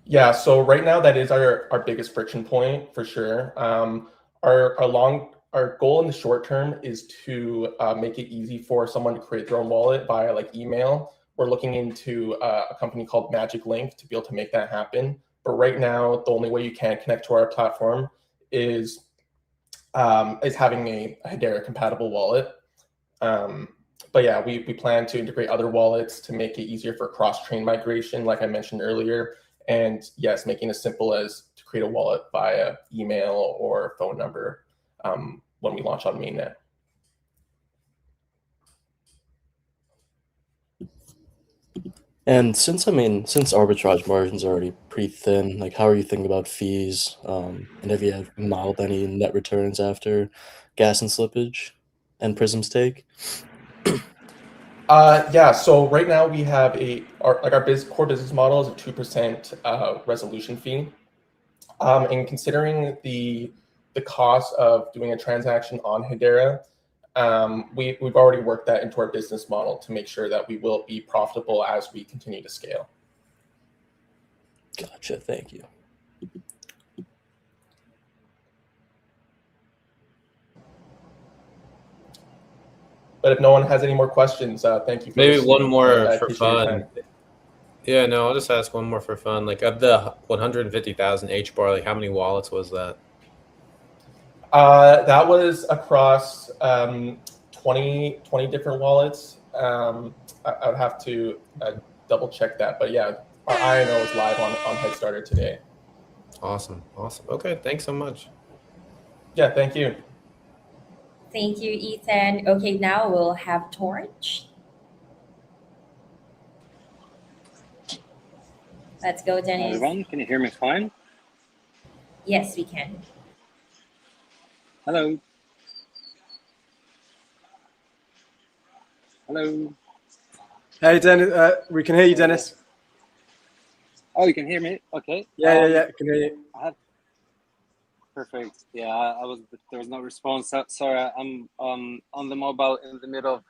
M: Yeah, so right now that is our biggest friction point for sure. Our goal in the short term is to make it easy for someone to create their own wallet via like email. We're looking into a company called Magic Link to be able to make that happen. But right now, the only way you can connect to our platform is having a Hedera compatible wallet. But yeah, we plan to integrate other wallets to make it easier for cross-chain migration, like I mentioned earlier. And yes, making it as simple as to create a wallet via email or phone number when we launch on mainnet.
G: And since arbitrage margins are already pretty thin, like how are you thinking about fees? And have you modeled any net returns after gas and slippage and Prism's take?
M: Yeah, so right now we have our core business model is a 2% resolution fee. And considering the cost of doing a transaction on Hedera, we've already worked that into our business model to make sure that we will be profitable as we continue to scale.
G: Gotcha, thank you.
M: But if no one has any more questions, thank you.
D: Maybe one more for fun. Yeah, no, I'll just ask one more for fun. Like of the 150,000 HBAR, like how many wallets was that?
M: That was across 20 different wallets. I would have to double check that, but yeah, our INO is live on Headstarter today.
D: Awesome. Okay, thanks so much.
M: Yeah, thank you.
A: Thank you, Ethan. Okay, now we'll have Torch. Let's go, Dennis.
N: Everyone, can you hear me fine?
A: Yes, we can.
N: Hello. Hello.
B: Hey, Dennis. We can hear you, Dennis.
N: Oh, you can hear me? Okay.
B: Yeah. Can hear you.
N: Perfect. Yeah, there was no response. Sorry, I'm on the mobile in the middle of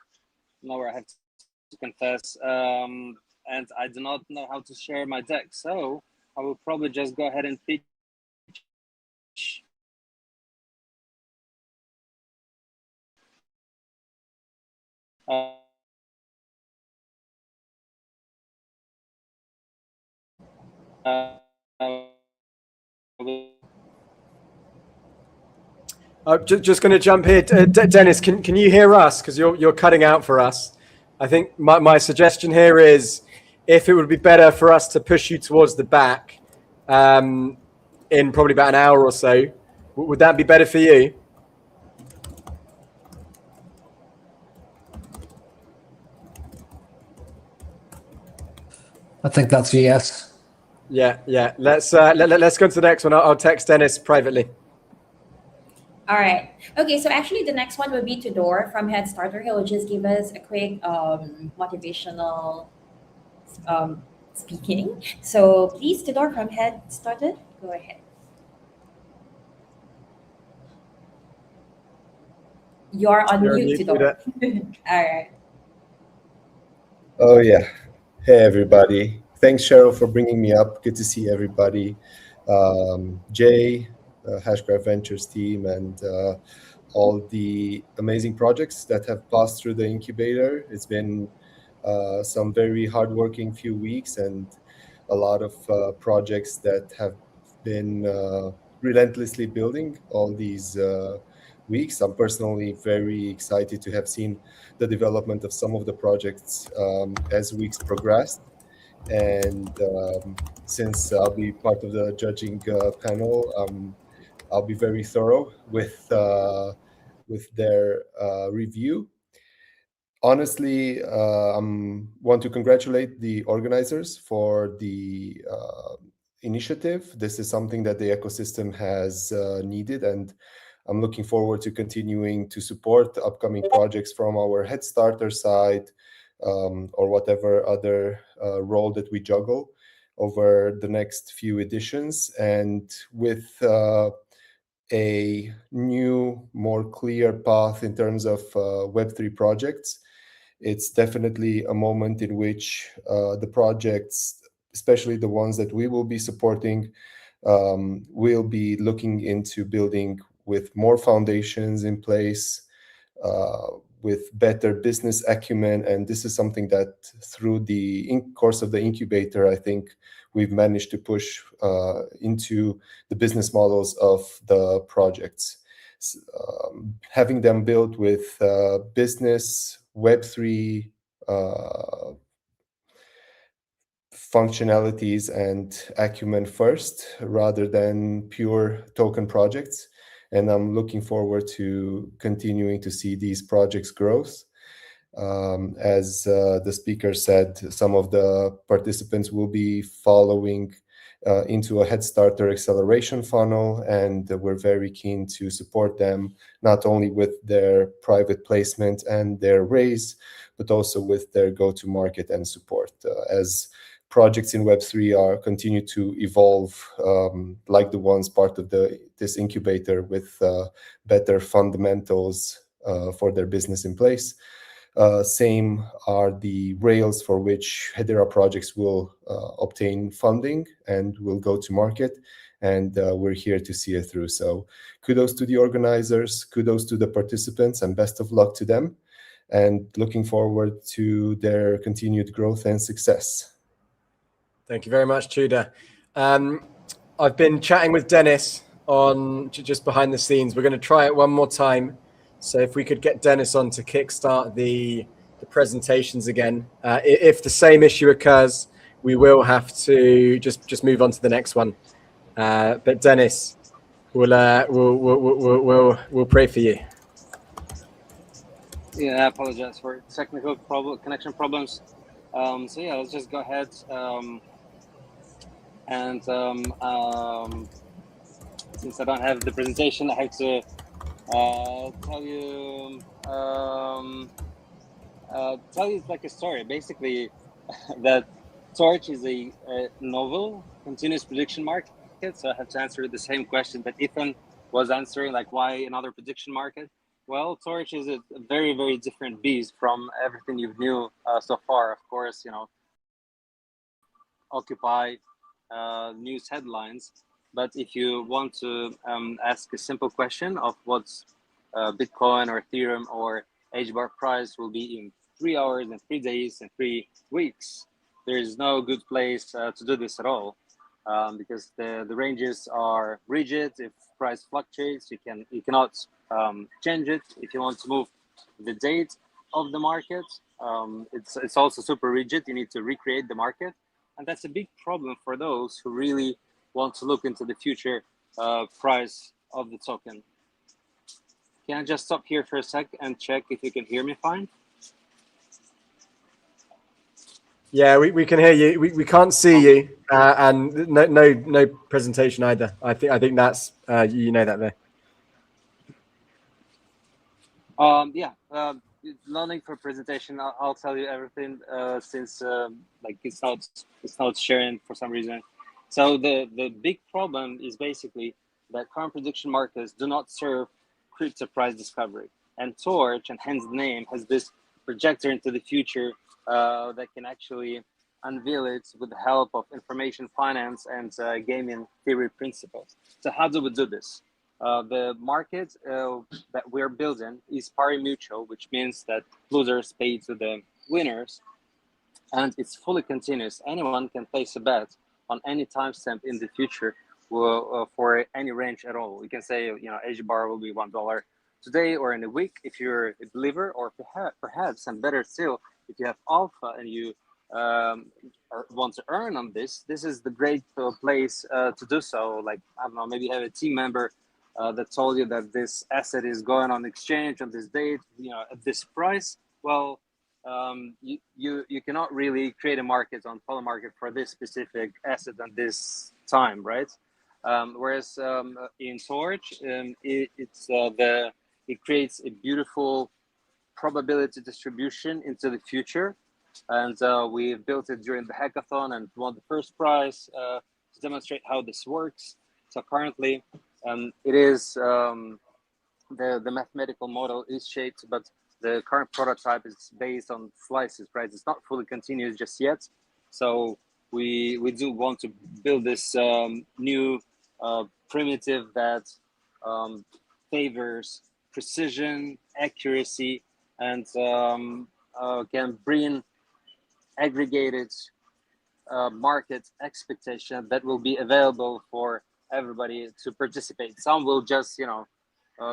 N: nowhere, I have to confess. And I do not know how to share my deck, so I will probably just go ahead and pitch.
B: Just going to jump here. Dennis, can you hear us? Because you're cutting out for us. I think my suggestion here is if it would be better for us to push you towards the back in probably about an hour or so. Would that be better for you?
C: I think that's a yes.
B: Yeah. Let's go to the next one. I'll text Dennis privately.
A: All right. Okay, so actually the next one would be Tudor from Head Starter. He'll just give us a quick motivational speaking. So please, Tudor from Head Starter, go ahead. You're on
B: You're on
A: mute,
B: mute,
A: Tudor.
B: Tudor.
A: All right.
O: Oh yeah. Hey everybody. Thanks Cheryl for bringing me up. Good to see everybody. Jay, Hashgraph Ventures team, and all the amazing projects that have passed through the incubator. It's been some very hardworking few weeks and a lot of projects that have been relentlessly building all these weeks. I'm personally very excited to have seen the development of some of the projects as weeks progressed. And since I'll be part of the judging panel, I'll be very thorough with their review. Honestly, I want to congratulate the organizers for the initiative. This is something that the ecosystem has needed, and I'm looking forward to continuing to support the upcoming projects from our Head Starter side, or whatever other role that we juggle over the next few editions. And with a new, more clear path in terms of Web3 projects, it's definitely a moment in which the projects, especially the ones that we will be supporting, will be looking into building with more foundations in place, with better business acumen. And this is something that through the course of the incubator, I think we've managed to push into the business models of the projects. Having them built with business, Web3 functionalities and acumen first, rather than pure token projects. And I'm looking forward to continuing to see these projects growth. As the speaker said, some of the participants will be following into a Head Starter acceleration funnel, and we're very keen to support them, not only with their private placement and their raise, but also with their go-to-market and support. As projects in Web3 continue to evolve, like the ones part of this incubator, with better fundamentals for their business in place. Same are the rails for which Hedera projects will obtain funding and will go to market, and we're here to see it through. So kudos to the organizers, kudos to the participants, and best of luck to them, and looking forward to their continued growth and success.
B: Thank you very much, Tudor. I've been chatting with Dennis on just behind the scenes. We're going to try it one more time. So if we could get Dennis on to kickstart the presentations again. If the same issue occurs, we will have to just move on to the next one. But Dennis, we'll pray for you.
N: Yeah, I apologize for technical connection problems. So yeah, let's just go ahead. Since I don't have the presentation, I have to tell you like a story. Basically, that Torch is a novel continuous prediction market. So I have to answer the same question that Ethan was answering, like why another prediction market? Well, Torch is a very, very different beast from everything you've knew so far. Of course, you know, occupy news headlines. But if you want to ask a simple question of what's Bitcoin or Ethereum or HBAR price will be in 3 hours and 3 days and 3 weeks, there is no good place to do this at all, because the ranges are rigid. If price fluctuates, you cannot change it. If you want to move the date of the market, it's also super rigid. You need to recreate the market, and that's a big problem for those who really want to look into the future price of the token. Can I just stop here for a sec and check if you can hear me fine?
B: Yeah, we can hear you. We can't see you, and no presentation either. I think that's you know that there.
N: Yeah. No need for presentation. I'll tell you everything since like it's not sharing for some reason. So the big problem is basically that current prediction markets do not serve crypto price discovery, and Torch, and hence the name, has this projector into the future that can actually unveil it with the help of information finance and gaming theory principles. So how do we do this? The market that we're building is pari mutual, which means that losers pay to the winners, and it's fully continuous. Anyone can place a bet on any timestamp in the future for any range at all. We can say, Asia bar will be $1 today or in a week if you're a believer, or perhaps, and better still, if you have alpha and you want to earn on this. This is the great place to do so. Like, I don't know, maybe you have a team member that told you that this asset is going on exchange on this date, at this price. Well, you cannot really create a market on polar market for this specific asset at this time, right? Whereas in Torch, it creates a beautiful probability distribution into the future, and we built it during the hackathon and won the first prize to demonstrate how this works. So currently, it is the mathematical model is shaped, but the current prototype is based on slices, right? It's not fully continuous just yet. So we do want to build this new primitive that favors precision, accuracy, and can bring aggregated market expectation that will be available for everybody to participate. Some will just,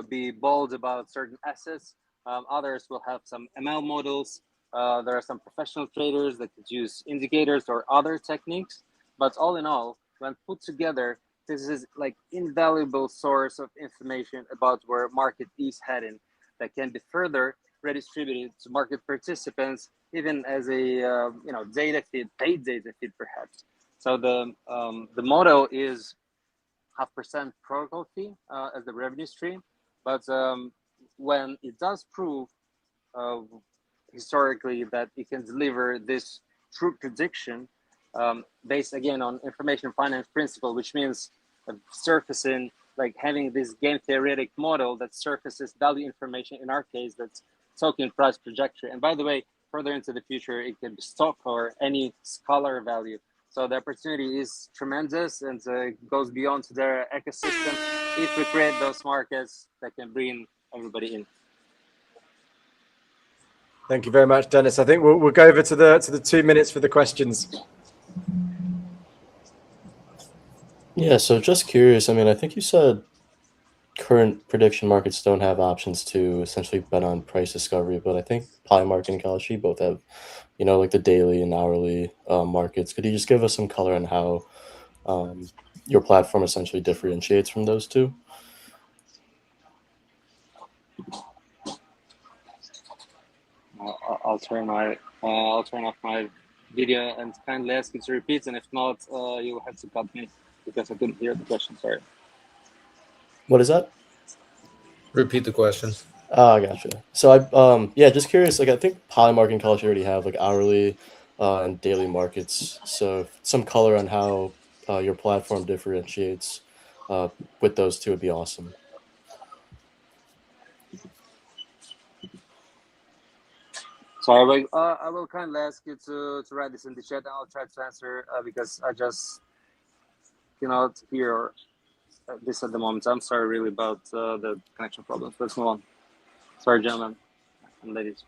N: be bold about certain assets. Others will have some ML models. There are some professional traders that could use indicators or other techniques. But all in all, when put together, this is like invaluable source of information about where market is heading that can be further redistributed to market participants, even as a data feed, paid data feed perhaps. So the model is 0.5% protocol fee as the revenue stream, but when it does prove historically that it can deliver this true prediction based again on information finance principle, which means surfacing, like having this game theoretic model that surfaces value information, in our case that's token price trajectory. And by the way, further into the future, it can be stock or any scalar value. So the opportunity is tremendous and goes beyond their ecosystem if we create those markets that can bring everybody in.
B: Thank you very much, Dennis. I think we'll go over to the 2 minutes for the questions.
G: Yeah, so just curious. I mean, I think you said current prediction markets don't have options to essentially bet on price discovery, but I think Polymarket and Galaxy both have, like the daily and hourly markets. Could you just give us some color on how your platform essentially differentiates from those two?
N: I'll turn off my video and kindly ask you to repeat, and if not, you will have to cut me because I couldn't hear the question. Sorry.
G: What is that?
D: Repeat the question.
G: Ah, gotcha. So I just curious. Like, I think Polymarket and Galaxy already have like hourly and daily markets. So some color on how your platform differentiates with those two would be awesome.
N: So I will kindly ask you to write this in the chat, and I'll try to answer because I just cannot hear this at the moment. I'm sorry really about the connection problems. Let's move on. Sorry, gentlemen and ladies.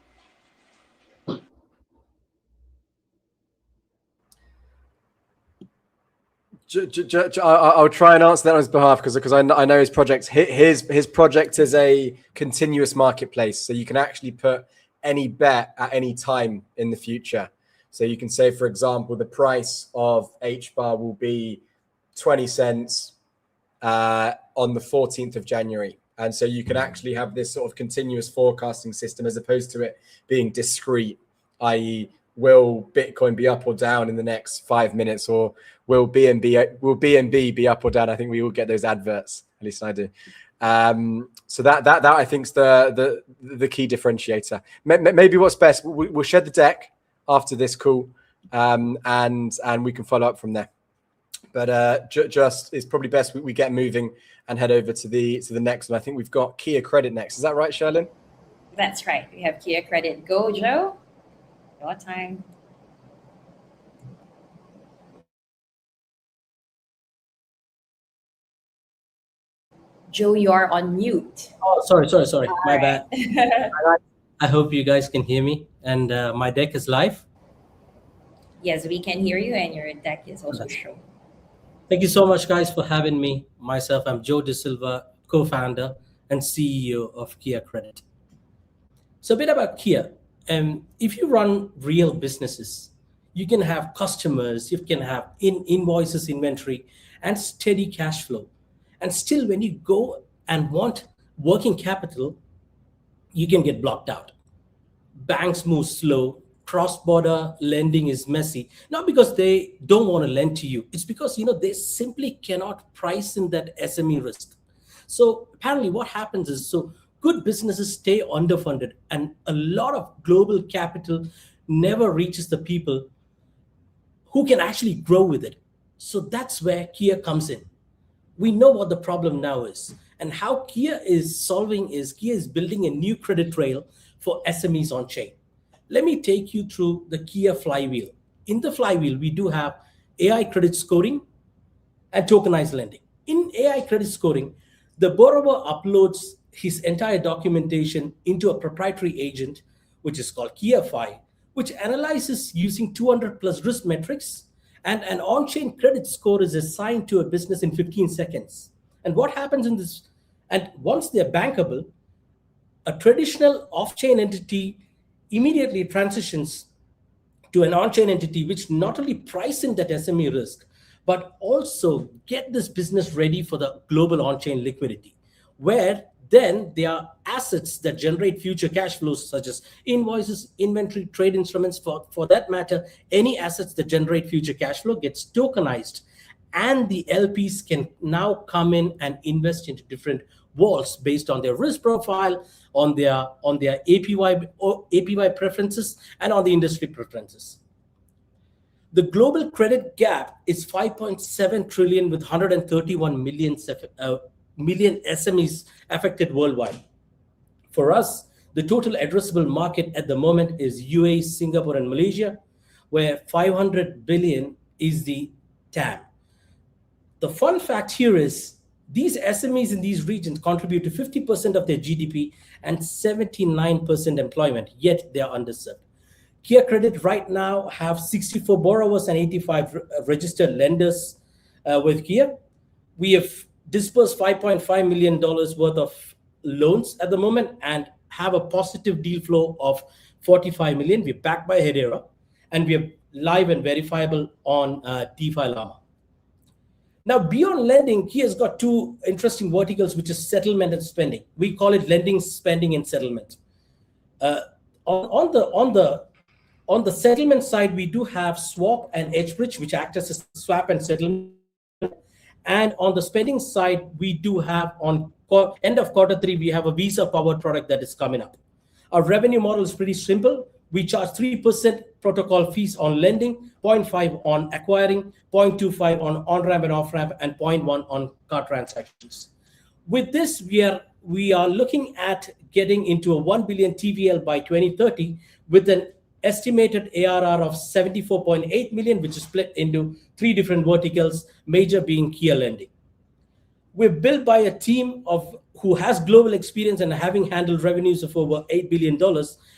B: I'll try and answer that on his behalf because I know his project. His project is a continuous marketplace, so you can actually put any bet at any time in the future. So you can say, for example, the price of H bar will be 20 cents on the 14th of January. And so you can actually have this sort of continuous forecasting system as opposed to it being discrete, i.e. will Bitcoin be up or down in the next 5 minutes, or will BNB be up or down? I think we all get those adverts, at least I do. So that I think is the key differentiator. Maybe what's best, we'll share the deck after this call, and we can follow up from there. But just it's probably best we get moving and head over to the next one. I think we've got Kia Credit next. Is that right, Sherlyn?
A: That's right. We have Kia Credit. Go, Joe. Your time. Joe, you are on mute.
P: Oh, sorry. My
A: All
P: bad.
A: right.
P: I hope you guys can hear me, and my deck is live.
A: Yes, we can hear you, and your deck is also shown.
P: Thank you so much, guys, for having me. Myself, I'm Joe De Silva, co-founder and CEO of Kia Credit. So a bit about Kia. If you run real businesses, you can have customers, you can have invoices, inventory, and steady cash flow. And still, when you go and want working capital, you can get blocked out. Banks move slow. Cross-border lending is messy, not because they don't want to lend to you. It's because they simply cannot price in that SME risk. So apparently what happens is, good businesses stay underfunded, and a lot of global capital never reaches the people who can actually grow with it. So that's where Kia comes in. We know what the problem now is, and how Kia is solving is Kia is building a new credit trail for SMEs on chain. Let me take you through the Kia flywheel. In the flywheel, we do have AI credit scoring and tokenized lending. In AI credit scoring, the borrower uploads his entire documentation into a proprietary agent, which is called KiaFi, which analyzes using 200 plus risk metrics, and an on-chain credit score is assigned to a business in 15 seconds. And what happens in this? And once they're bankable, a traditional off-chain entity immediately transitions to an on-chain entity, which not only price in that SME risk, but also get this business ready for the global on-chain liquidity, where then there are assets that generate future cash flows, such as invoices, inventory, trade instruments. For that matter, any assets that generate future cash flow gets tokenized, and the LPs can now come in and invest into different walls based on their risk profile, on their APY preferences, and on the industry preferences. The global credit gap is 5.7 trillion, with 131 million SMEs affected worldwide. For us, the total addressable market at the moment is UAE, Singapore, and Malaysia, where 500 billion is the TAM. The fun fact here is these SMEs in these regions contribute to 50% of their GDP and 79% employment, yet they are underserved. Kia Credit right now have 64 borrowers and 85 registered lenders with Kia. We have disbursed $5.5 million worth of loans at the moment and have a positive deal flow of 45 million. We're backed by Hedera, and we are live and verifiable on DeFi Llama. Now, beyond lending, Kia has got two interesting verticals, which is settlement and spending. We call it lending, spending, and settlement. On the settlement side, we do have Swap and EdgeBridge, which act as a swap and settlement. And on the spending side, we do have on end of Q3, we have a Visa-powered product that is coming up. Our revenue model is pretty simple. We charge 3% protocol fees on lending, 0.5 on acquiring, 0.25 on on-ramp and off-ramp, and 0.1 on card transactions. With this, we are looking at getting into a 1 billion TVL by 2030 with an estimated ARR of 74.8 million, which is split into 3 different verticals, major being Kia Lending. We're built by a team who has global experience and having handled revenues of over $8 billion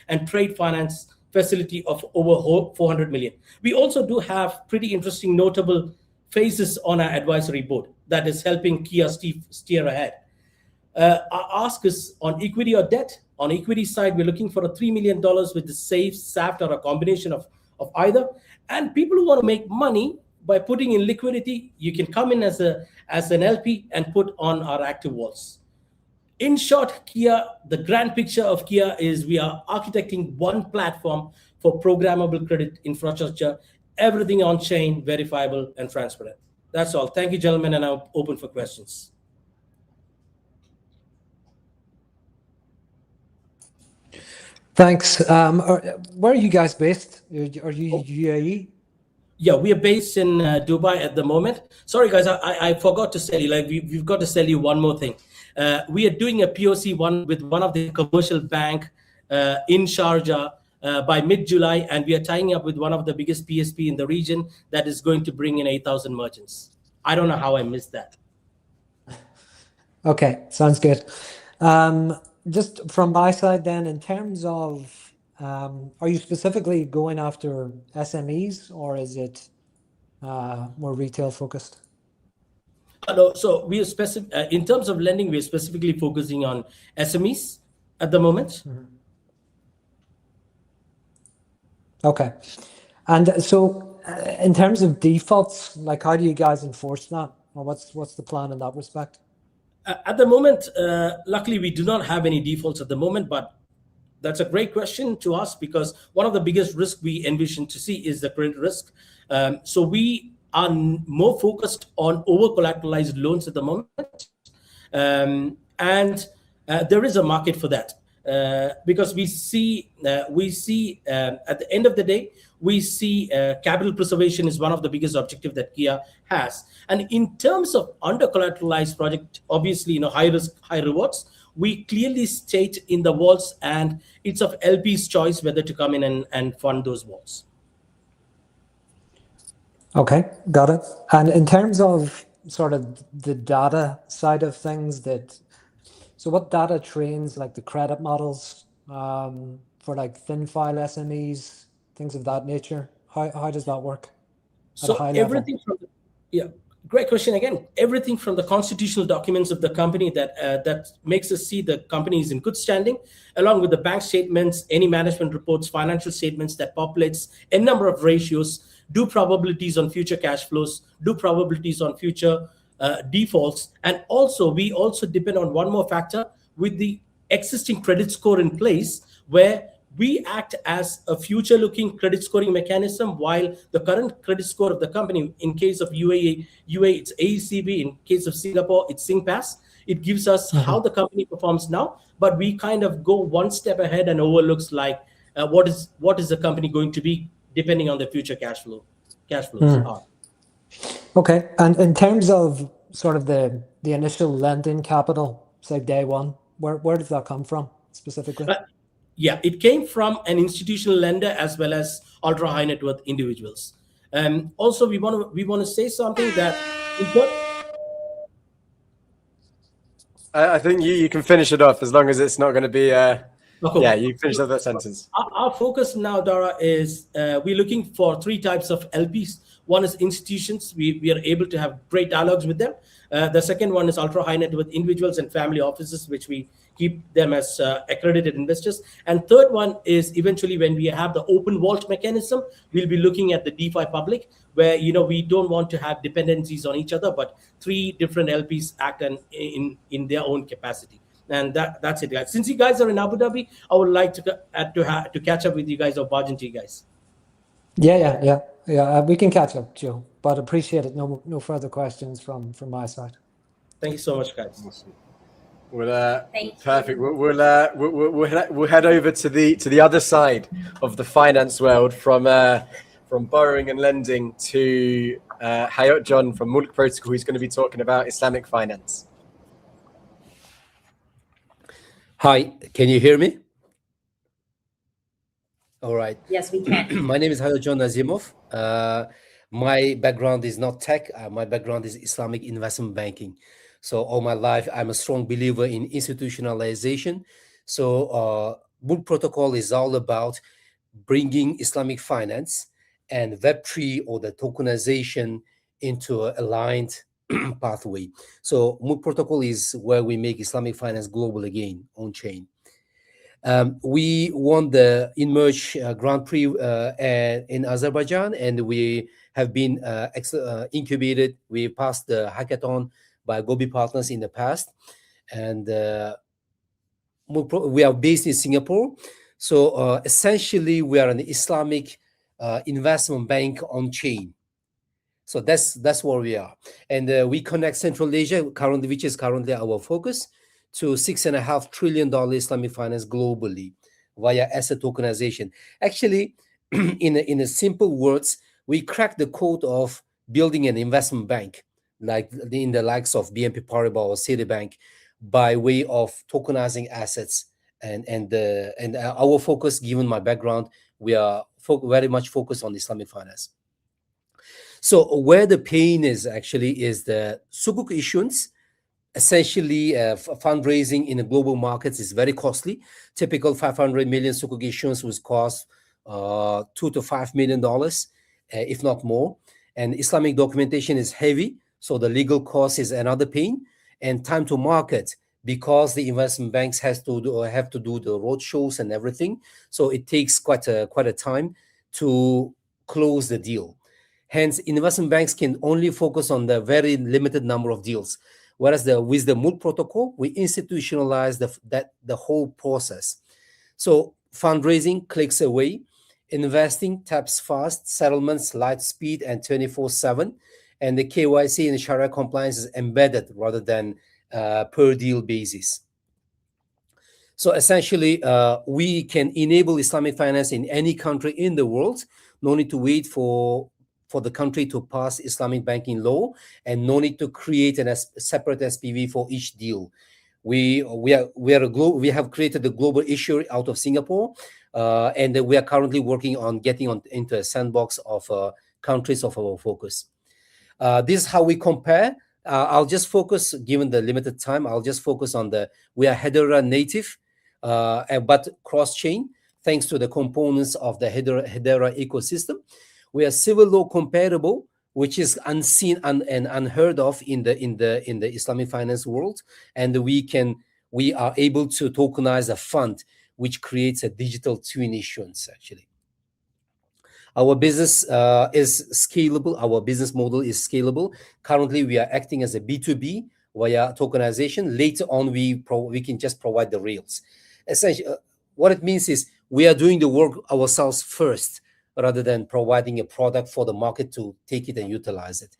P: and trade finance facility of over 400 million. We also do have pretty interesting notable faces on our advisory board that is helping Kia steer ahead. Our ask is on equity or debt. On equity side, we're looking for a $3 million with the SAFE, SAFT, or a combination of either. And people who want to make money by putting in liquidity, you can come in as an LP and put on our active walls. In short, Kia, the grand picture of Kia is we are architecting one platform for programmable credit infrastructure, everything on chain, verifiable, and transparent. That's all. Thank you, gentlemen, and I'm open for questions.
C: Thanks. Where are you guys based? Are you UAE?
P: Yeah, we are based in Dubai at the moment. Sorry, guys, I forgot to tell you. Like we've got to tell you one more thing. We are doing a POC with one of the commercial bank in Sharjah by mid-July, and we are tying up with one of the biggest PSP in the region that is going to bring in 8,000 merchants. I don't know how I missed that.
C: Okay, sounds good. Just from my side then, in terms of, are you specifically going after SMEs or is it more retail focused?
P: No, so we are specific in terms of lending. We are specifically focusing on SMEs at the moment.
C: Okay, and so in terms of defaults, like how do you guys enforce that, or what's the plan in that respect?
P: At the moment, luckily, we do not have any defaults at the moment, but that's a great question to ask because one of the biggest risks we envision to see is the credit risk. So we are more focused on over-collateralized loans at the moment. And there is a market for that because we see at the end of the day, we see capital preservation is one of the biggest objectives that Kia has. And in terms of under-collateralized project, obviously, high risk, high rewards, we clearly state in the walls, and it's of LP's choice whether to come in and fund those walls.
C: Okay, got it. And in terms of sort of the data side of things, so what data trains like the credit models for like thin file SMEs, things of that nature? How does that work at a high level?
P: Everything from great question again. Everything from the constitutional documents of the company that makes us see the company is in good standing, along with the bank statements, any management reports, financial statements that populates a number of ratios, do probabilities on future cash flows, do probabilities on future defaults, and we also depend on one more factor with the existing credit score in place, where we act as a future-looking credit scoring mechanism, while the current credit score of the company, in case of UAE, it's AECB, in case of Singapore, it's SingPass. It gives us how the company performs now, but we kind of go one step ahead and overlooks like what is the company going to be depending on the future cash flows are.
C: Okay, and in terms of sort of the initial lending capital, say day one, where does that come from specifically?
P: Yeah, it came from an institutional lender as well as ultra high net worth individuals. Also, we want to say something that
B: I think you can finish it off as long as it's not going to be.
P: Okay.
B: Yeah, you finish off that sentence.
P: Our focus now, Dara, is we're looking for three types of LPs. One is institutions. We are able to have great dialogues with them. The second one is ultra high net worth individuals and family offices, which we keep them as accredited investors. And third one is eventually when we have the open vault mechanism, we'll be looking at the DeFi public, where we don't want to have dependencies on each other, but three different LPs act in their own capacity. And that's it, guys. Since you guys are in Abu Dhabi, I would like to catch up with you guys or barge into you guys.
C: Yeah. We can catch up, Joe. But appreciate it. No further questions from my side.
P: Thank you so much, guys.
B: Awesome. Well, perfect. We'll head over to the other side of the finance world from borrowing and lending to Hayat John from Mulk Protocol, who's going to be talking about Islamic finance.
Q: Hi, can you hear me? All right.
A: Yes, we can.
Q: My name is Hayat John Nazimov. My background is not tech. My background is Islamic investment banking. So all my life, I'm a strong believer in institutionalization. So Mulk Protocol is all about bringing Islamic finance and Web3 or the tokenization into an aligned pathway. So Mulk Protocol is where we make Islamic finance global again on chain. We won the Emerge Grand Prix in Azerbaijan, and we have been incubated. We passed the hackathon by Gobi Partners in the past, and we are based in Singapore. So essentially, we are an Islamic investment bank on chain. So that's where we are, and we connect Central Asia currently, which is currently our focus, to $6.5 trillion Islamic finance globally via asset tokenization. Actually, in a simple words, we cracked the code of building an investment bank, like in the likes of BNP Paribas or Citibank, by way of tokenizing assets. And our focus, given my background, we are very much focused on Islamic finance. So where the pain is actually is the sukuk issuance. Essentially, fundraising in the global markets is very costly. Typical 500 million sukuk issuance would cost $2 to $5 million, if not more. And Islamic documentation is heavy, so the legal cost is another pain. And time to market, because the investment banks have to do the road shows and everything, so it takes quite a time to close the deal. Hence, investment banks can only focus on the very limited number of deals. Whereas with the MOOC protocol, we institutionalize the whole process. So fundraising clicks away, investing taps fast, settlements light speed and 24/7, and the KYC and Sharia compliance is embedded rather than per deal basis. So essentially, we can enable Islamic finance in any country in the world. No need to wait for the country to pass Islamic banking law, and no need to create a separate SPV for each deal. We have created a global issuer out of Singapore, and we are currently working on getting into a sandbox of countries of our focus. This is how we compare. I'll just focus, given the limited time, we are Hedera native, but cross-chain, thanks to the components of the Hedera ecosystem. We are civil law compatible, which is unseen and unheard of in the Islamic finance world, and we are able to tokenize a fund, which creates a digital twin issuance. Actually, our business is scalable. Our business model is scalable. Currently, we are acting as a B2B via tokenization. Later on, we can just provide the rails. Essentially, what it means is we are doing the work ourselves first, rather than providing a product for the market to take it and utilize it.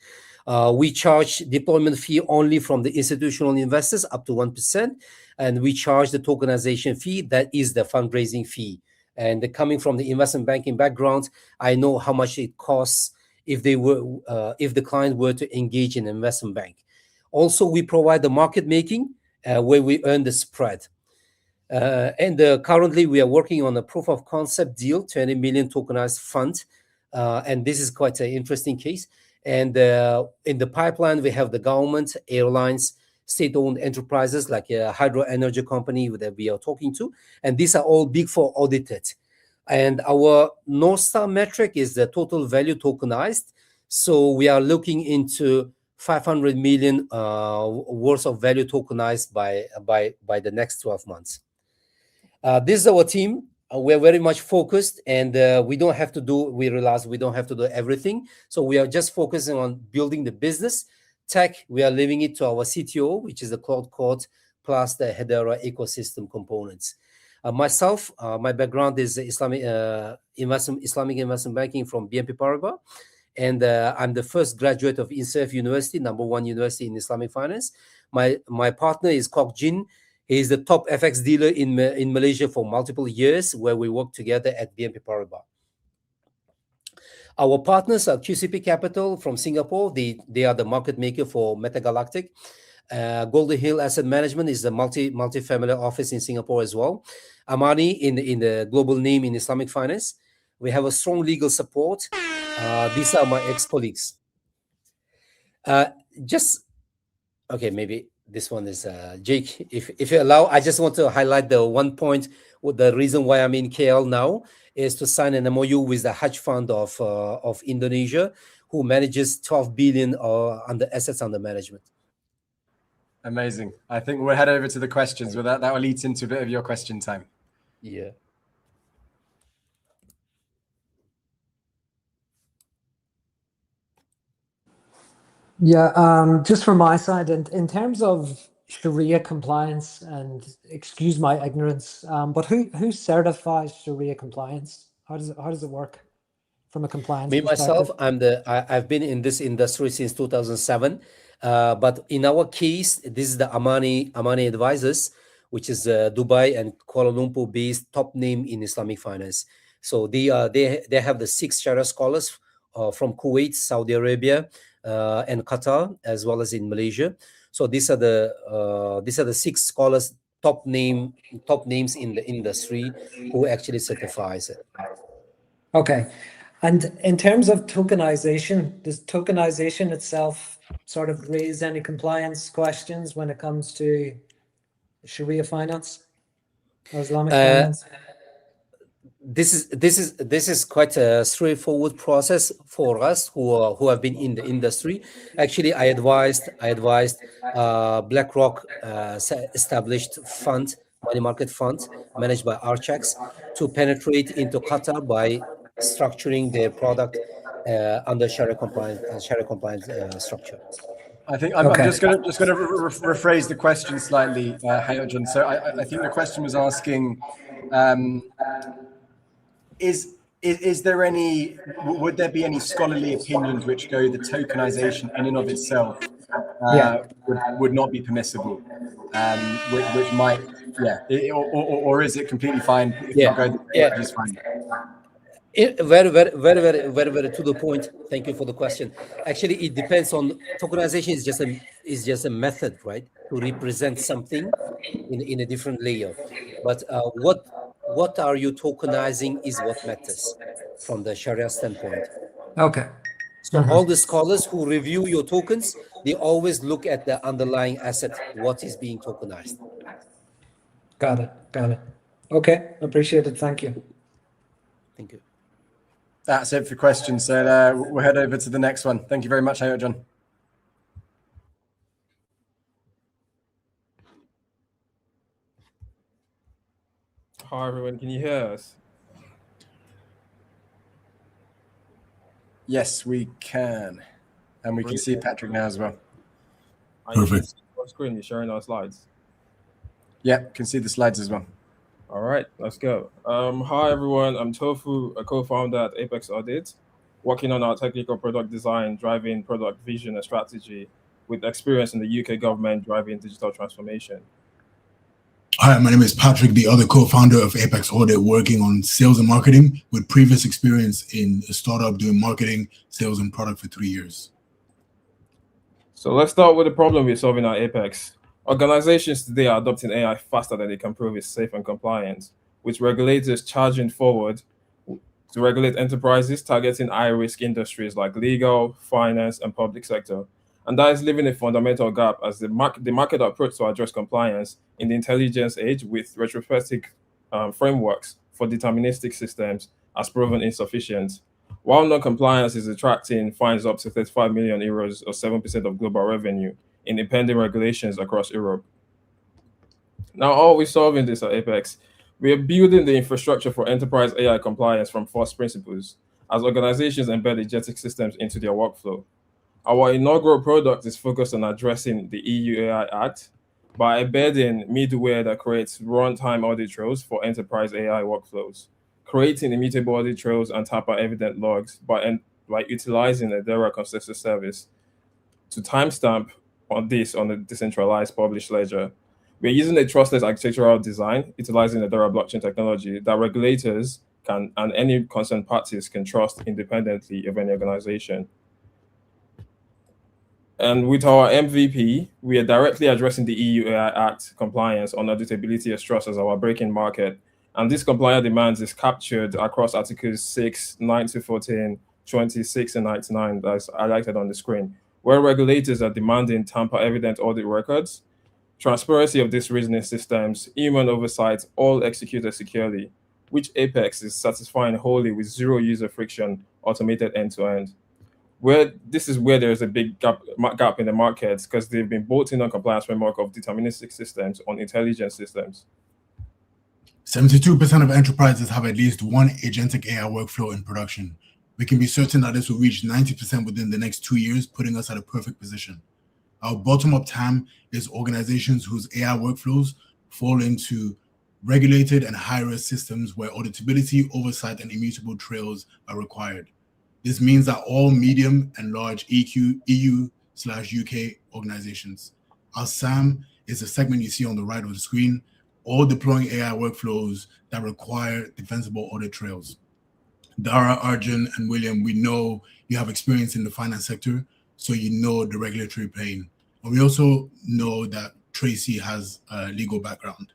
Q: We charge deployment fee only from the institutional investors up to 1%, and we charge the tokenization fee, that is the fundraising fee. And coming from the investment banking background, I know how much it costs if the client were to engage in an investment bank. Also, we provide the market making where we earn the spread. And currently, we are working on a proof of concept deal, 20 million tokenized fund. And this is quite an interesting case. And in the pipeline, we have the government, airlines, state-owned enterprises like a hydro energy company that we are talking to. And these are all Big Four audited. And our North Star metric is the total value tokenized. So we are looking into 500 million worth of value tokenized by the next 12 months. This is our team. We're very much focused, and we realize we don't have to do everything. So we are just focusing on building the business. Tech, we are leaving it to our CTO, which is the Cloud Code, plus the Hedera ecosystem components. Myself, my background is Islamic investment banking from BNP Paribas, and I'm the first graduate of INSEF University, #1 university in Islamic finance. My partner is Kok Jin. He is the top FX dealer in Malaysia for multiple years, where we work together at BNP Paribas. Our partners are QCP Capital from Singapore. They are the market maker for Metagalactic. Golden Hill Asset Management is the multi-family office in Singapore as well. Amani in the global name in Islamic finance. We have a strong legal support. These are my ex-colleagues. Okay, maybe this one is Jake. If you allow, I just want to highlight the one point. The reason why I'm in KL now is to sign an MOU with the hedge fund of Indonesia, who manages 12 billion under assets under management.
B: Amazing. I think we'll head over to the questions. That will lead into a bit of your question time.
Q: Yeah.
C: Yeah, just from my side, in terms of Sharia compliance, and excuse my ignorance, but who certifies Sharia compliance? How does it work from a compliance
Q: Me
C: perspective?
Q: myself, I've been in this industry since 2007, but in our case, this is the Amani Advisors, which is Dubai and Kuala Lumpur based top name in Islamic finance. So they have the 6 Sharia scholars from Kuwait, Saudi Arabia, and Qatar, as well as in Malaysia. So these are the 6 scholars top names in the industry who actually certifies it.
C: Okay. And in terms of tokenization, does tokenization itself sort of raise any compliance questions when it comes to Sharia finance or Islamic finance?
Q: This is quite a straightforward process for us who have been in the industry. Actually, I advised BlackRock established money market fund managed by Archax to penetrate into Qatar by structuring their product under Sharia compliant structure.
B: I think I'm just going to rephrase the question slightly, Hayojan. So I think the question was asking, is there any, would there be any scholarly opinions which go the tokenization in and of itself would not be permissible, which might, or is it completely fine? If you go just fine.
Q: Very to the point. Thank you for the question. Actually, it depends on tokenization. Is just a method, right, to represent something in a different layer. But what are you tokenizing is what matters from the Sharia standpoint.
C: Okay.
Q: So all the scholars who review your tokens, they always look at the underlying asset, what is being tokenized.
C: Got it. Okay, appreciate it. Thank you.
Q: Thank you.
B: That's it for questions. So we'll head over to the next one. Thank you very much, Hayojan.
R: Hi, everyone. Can you hear us?
B: Yes, we can. And we can see Patrick now as well.
R: Perfect. On screen, you're sharing our slides.
B: Yeah, can see the slides as well.
R: All right, let's go. Hi, everyone. I'm Tofu, a co-founder at Apex Audit, working on our technical product design, driving product vision and strategy with experience in the UK government driving digital transformation.
S: Hi, my name is Patrick, the other co-founder of Apex Audit, working on sales and marketing with previous experience in a startup doing marketing, sales, and product for 3 years.
R: So let's start with the problem we're solving at Apex. Organizations today are adopting AI faster than they can prove it's safe and compliant, with regulators charging forward to regulate enterprises targeting high-risk industries like legal, finance, and public sector. And that is leaving a fundamental gap as the market approach to address compliance in the intelligence age with retrospective frameworks for deterministic systems has proven insufficient. While non-compliance is attracting fines up to 35 million euros or 7% of global revenue in pending regulations across Europe. Now, how are we solving this at Apex? We are building the infrastructure for enterprise AI compliance from first principles as organizations embed agentic systems into their workflow. Our inaugural product is focused on addressing the EU AI Act by embedding middleware that creates runtime audit trails for enterprise AI workflows, creating immutable audit trails and tamper-evident logs by utilizing a Hedera consensus service to timestamp on the decentralized published ledger. We're using a trustless architectural design, utilizing the Hedera blockchain technology that regulators and any concerned parties can trust independently of any organization. And with our MVP, we are directly addressing the EU AI Act compliance on auditability as trust as our breaking market. And this compliance demands is captured across Articles 6, 9 to 14, 26, and 99 that's highlighted on the screen, where regulators are demanding tamper-evident audit records, transparency of these reasoning systems, human oversight, all executed securely, which Apex is satisfying wholly with zero user friction, automated end-to-end. This is where there is a big gap in the markets because they've been built in on compliance framework of deterministic systems on intelligence systems.
S: 72% of enterprises have at least one agentic AI workflow in production. We can be certain that this will reach 90% within the next 2 years, putting us at a perfect position. Our bottom-up TAM is organizations whose AI workflows fall into regulated and high-risk systems where auditability, oversight, and immutable trails are required. This means that all medium and large EU/UK organizations. Our SAM is the segment you see on the right of the screen, all deploying AI workflows that require defensible audit trails. Dara, Arjun, and William, we know you have experience in the finance sector, so you know the regulatory pain. And we also know that Tracy has a legal background.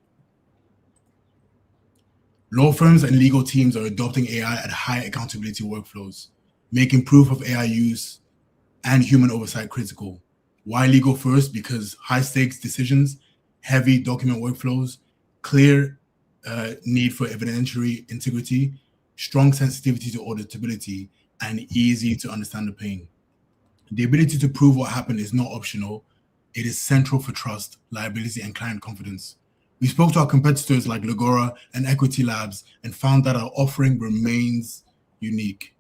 S: Law firms and legal teams are adopting AI at high accountability workflows, making proof of AI use and human oversight critical. Why legal first? Because high stakes decisions, heavy document workflows, clear need for evidentiary integrity, strong sensitivity to auditability, and easy to understand the pain. The ability to prove what happened is not optional. It is central for trust, liability, and client confidence. We spoke to our competitors like Legora and Equity Labs and found that our offering remains unique.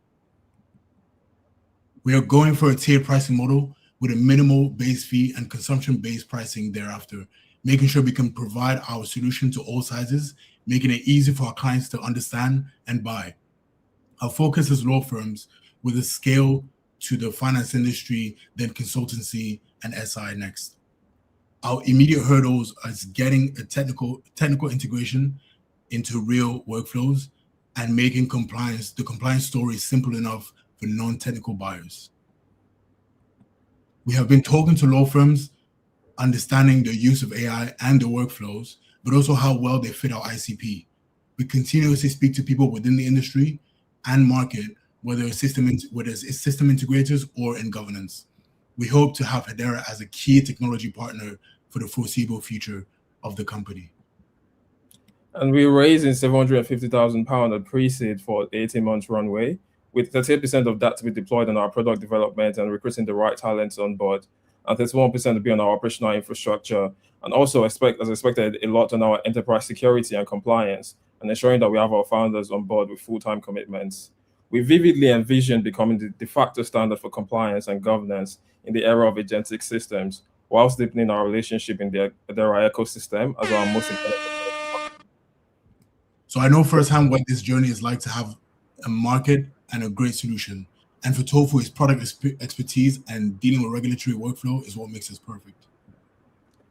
S: We are going for a tiered pricing model with a minimal base fee and consumption-based pricing thereafter, making sure we can provide our solution to all sizes, making it easy for our clients to understand and buy. Our focus is law firms with a scale to the finance industry, then consultancy and SI next. Our immediate hurdles is getting a technical integration into real workflows and making the compliance story simple enough for non-technical buyers. We have been talking to law firms, understanding the use of AI and the workflows, but also how well they fit our ICP. We continuously speak to people within the industry and market, whether it's system integrators or in governance. We hope to have Hedera as a key technology partner for the foreseeable future of the company.
R: And we're raising £750,000 at pre-seed for 18 months runway, with 38% of that to be deployed on our product development and recruiting the right talents on board, and 31% to be on our operational infrastructure, and also as expected, a lot on our enterprise security and compliance, and ensuring that we have our founders on board with full-time commitments. We vividly envision becoming the de facto standard for compliance and governance in the era of agentic systems, whilst deepening our relationship in the Hedera ecosystem as our most important.
S: So I know firsthand what this journey is like to have a market and a great solution. And for Tofu, his product expertise and dealing with regulatory workflow is what makes us perfect.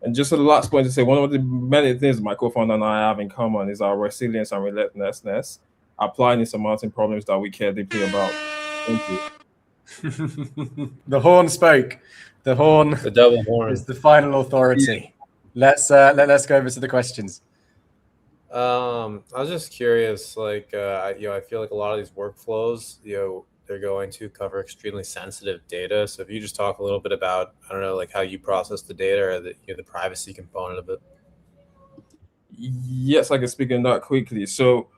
R: And just the last point to say, one of the many things my co-founder and I have in common is our resilience and relentlessness, applying and surmounting problems that we care deeply about. Thank you.
B: The horn spoke. The
D: double horn
B: is the final authority. Let's go over to the questions.
D: I was just curious, like, I feel like a lot of these workflows, they're going to cover extremely sensitive data. So if you just talk a little bit about, I don't know, like how you process the data or the privacy component of it.
R: Yes, I can speak on that quickly. So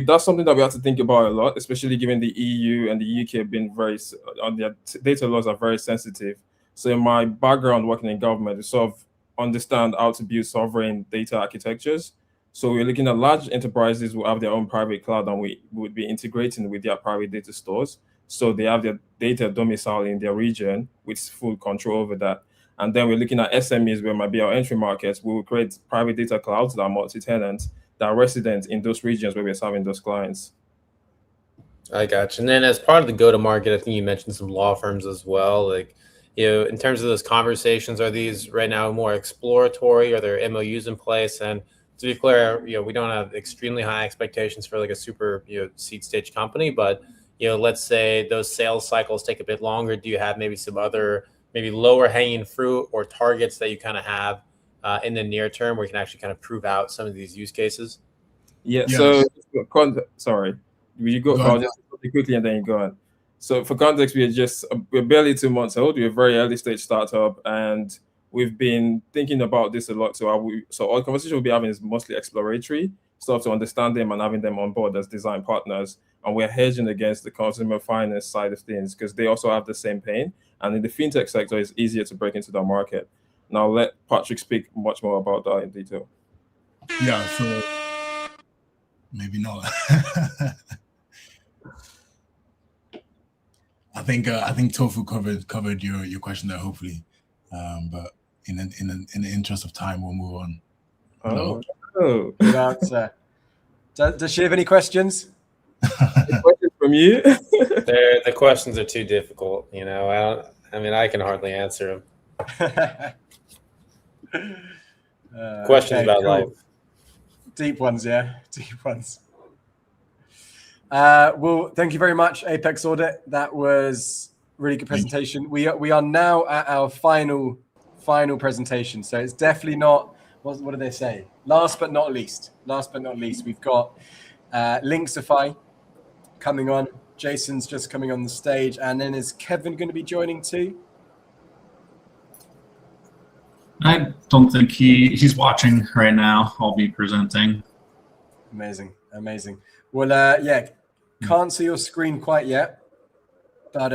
R: that's something that we have to think about a lot, especially given the EU and the UK have been on their data laws are very sensitive. So in my background working in government, we sort of understand how to build sovereign data architectures. So we're looking at large enterprises who have their own private cloud, and we would be integrating with their private data stores. So they have their data domicile in their region with full control over that. And then we're looking at SMEs, where might be our entry markets. We will create private data clouds that are multi-tenant, that are resident in those regions where we're serving those clients.
D: I got you. And then as part of the go-to-market, I think you mentioned some law firms as well. Like, in terms of those conversations, are these right now more exploratory? Are there MOUs in place? And to be clear, we don't have extremely high expectations for like a super, seed stage company, but, let's say those sales cycles take a bit longer. Do you have maybe some other, maybe lower hanging fruit or targets that you kind of have in the near term where you can actually kind of prove out some of these use cases?
R: Yeah.
S: Yes.
R: So, sorry, you go. I'll just quickly and then you go on. So for context, we're barely 2 months old. We're a very early stage startup, and we've been thinking about this a lot. So all conversation we'll be having is mostly exploratory stuff to understand them and having them on board as design partners. And we're hedging against the consumer finance side of things because they also have the same pain. And in the fintech sector, it's easier to break into the market. Now I'll let Patrick speak much more about that in detail.
S: Yeah, so maybe not. I think Tofu covered your question there, hopefully. But in the interest of time, we'll move on.
R: Oh,
B: good answer. Does she have any questions?
R: Questions from you?
D: The questions are too difficult. You know, I can hardly answer them. Questions about life.
B: Deep ones, yeah. Deep ones. Well, thank you very much, Apex Audit. That was a really good presentation. We are now at our final presentation. So it's definitely not, what do they say? Last but not least, we've got Linksify coming on. Jason's just coming on the stage. And then is Kevin going to be joining too?
T: I don't think he's watching right now. I'll be presenting.
B: Amazing. Well, yeah, can't see your screen quite yet, but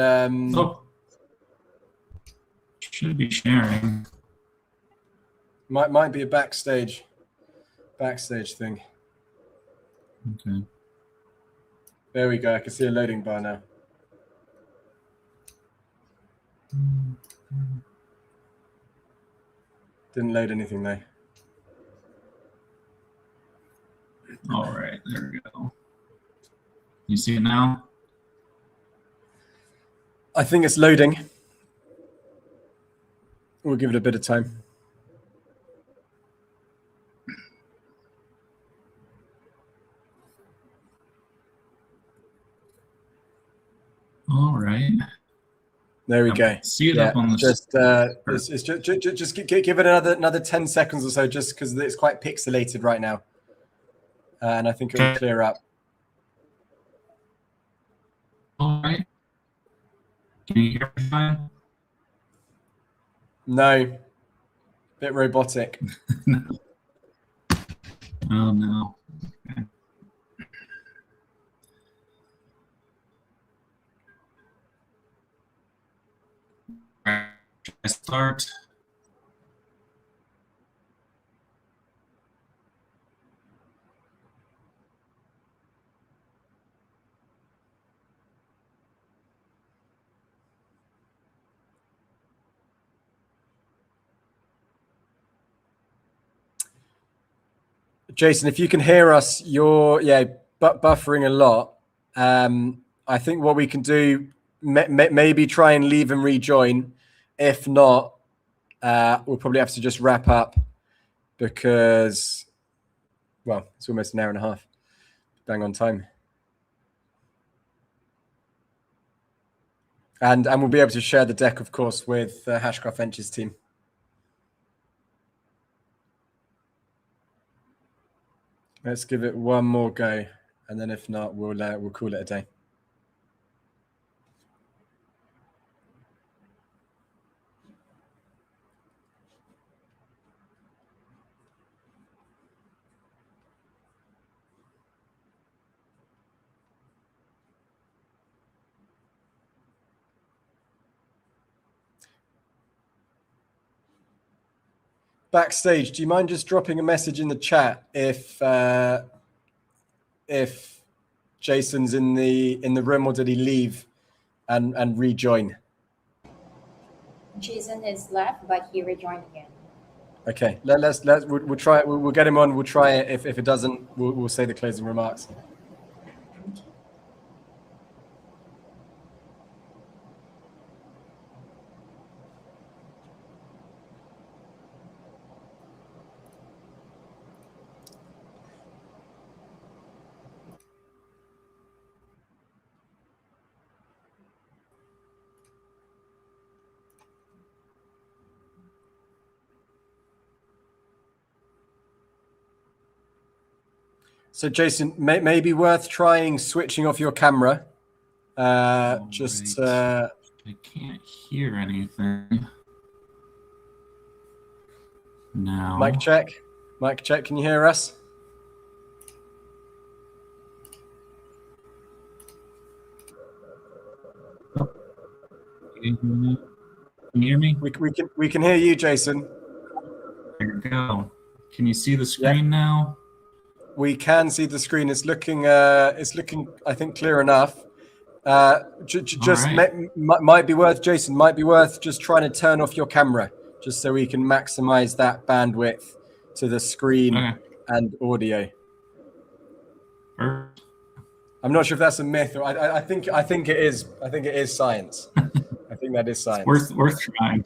T: should be sharing.
B: Might be a backstage thing.
T: Okay.
B: There we go. I can see a loading bar now. Didn't load anything though.
T: All right, there we go. You see it now?
B: I think it's loading. We'll give it a bit of time.
T: All right.
B: There we go.
T: See it up on the
B: just give it another 10 seconds or so, just because it's quite pixelated right now, and I think it will clear up.
T: All right. Can you hear me fine?
B: No. Bit robotic.
T: Oh no. Okay. I start.
B: Jason, if you can hear us, you're buffering a lot. I think what we can do, maybe try and leave and rejoin. If not, we'll probably have to just wrap up because, well, it's almost an hour and a half. Bang on time. And we'll be able to share the deck, of course, with the Hashgraph Ventures team. Let's give it one more go, and then if not, we'll call it a day. Backstage, do you mind just dropping a message in the chat if Jason's in the room, or did he leave and rejoin?
U: Jason is left, but he rejoined again.
B: Okay, we'll try it. We'll get him on. We'll try it. If it doesn't, we'll say the closing remarks. So, Jason, maybe worth trying switching off your camera.
T: I can't hear anything. No.
B: Mic check. Can you hear us?
T: Can you hear me?
B: We can hear you, Jason.
T: There you go. Can you see the screen now?
B: We can see the screen. It's looking, I think, clear enough. Just
T: right.
B: might be worth, Jason, just trying to turn off your camera, just so we can maximize that bandwidth to the screen and audio.
T: Perfect.
B: I'm not sure if that's a myth, or I think it is. I think it is science. I think that is science.
T: It's worth trying.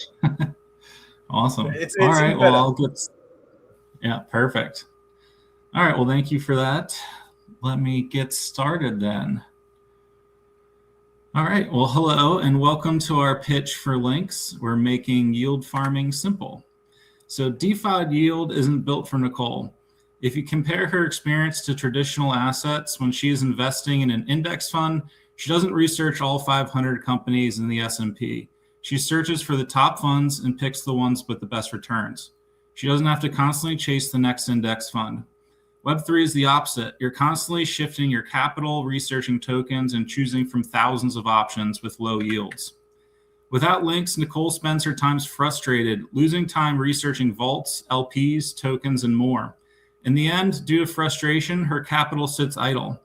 T: Awesome.
B: It's
T: all right.
B: better.
T: Well, I'll get. Yeah, perfect. All right. Well, thank you for that. Let me get started then. All right. Well, hello and welcome to our pitch for Lynx. We're making yield farming simple. So DeFi yield isn't built for Nicole. If you compare her experience to traditional assets, when she is investing in an index fund, she doesn't research all 500 companies in the S&P. She searches for the top funds and picks the ones with the best returns. She doesn't have to constantly chase the next index fund. Web3 is the opposite. You're constantly shifting your capital, researching tokens, and choosing from thousands of options with low yields. Without Lynx, Nicole spends her time frustrated, losing time researching vaults, LPs, tokens, and more. In the end, due to frustration, her capital sits idle.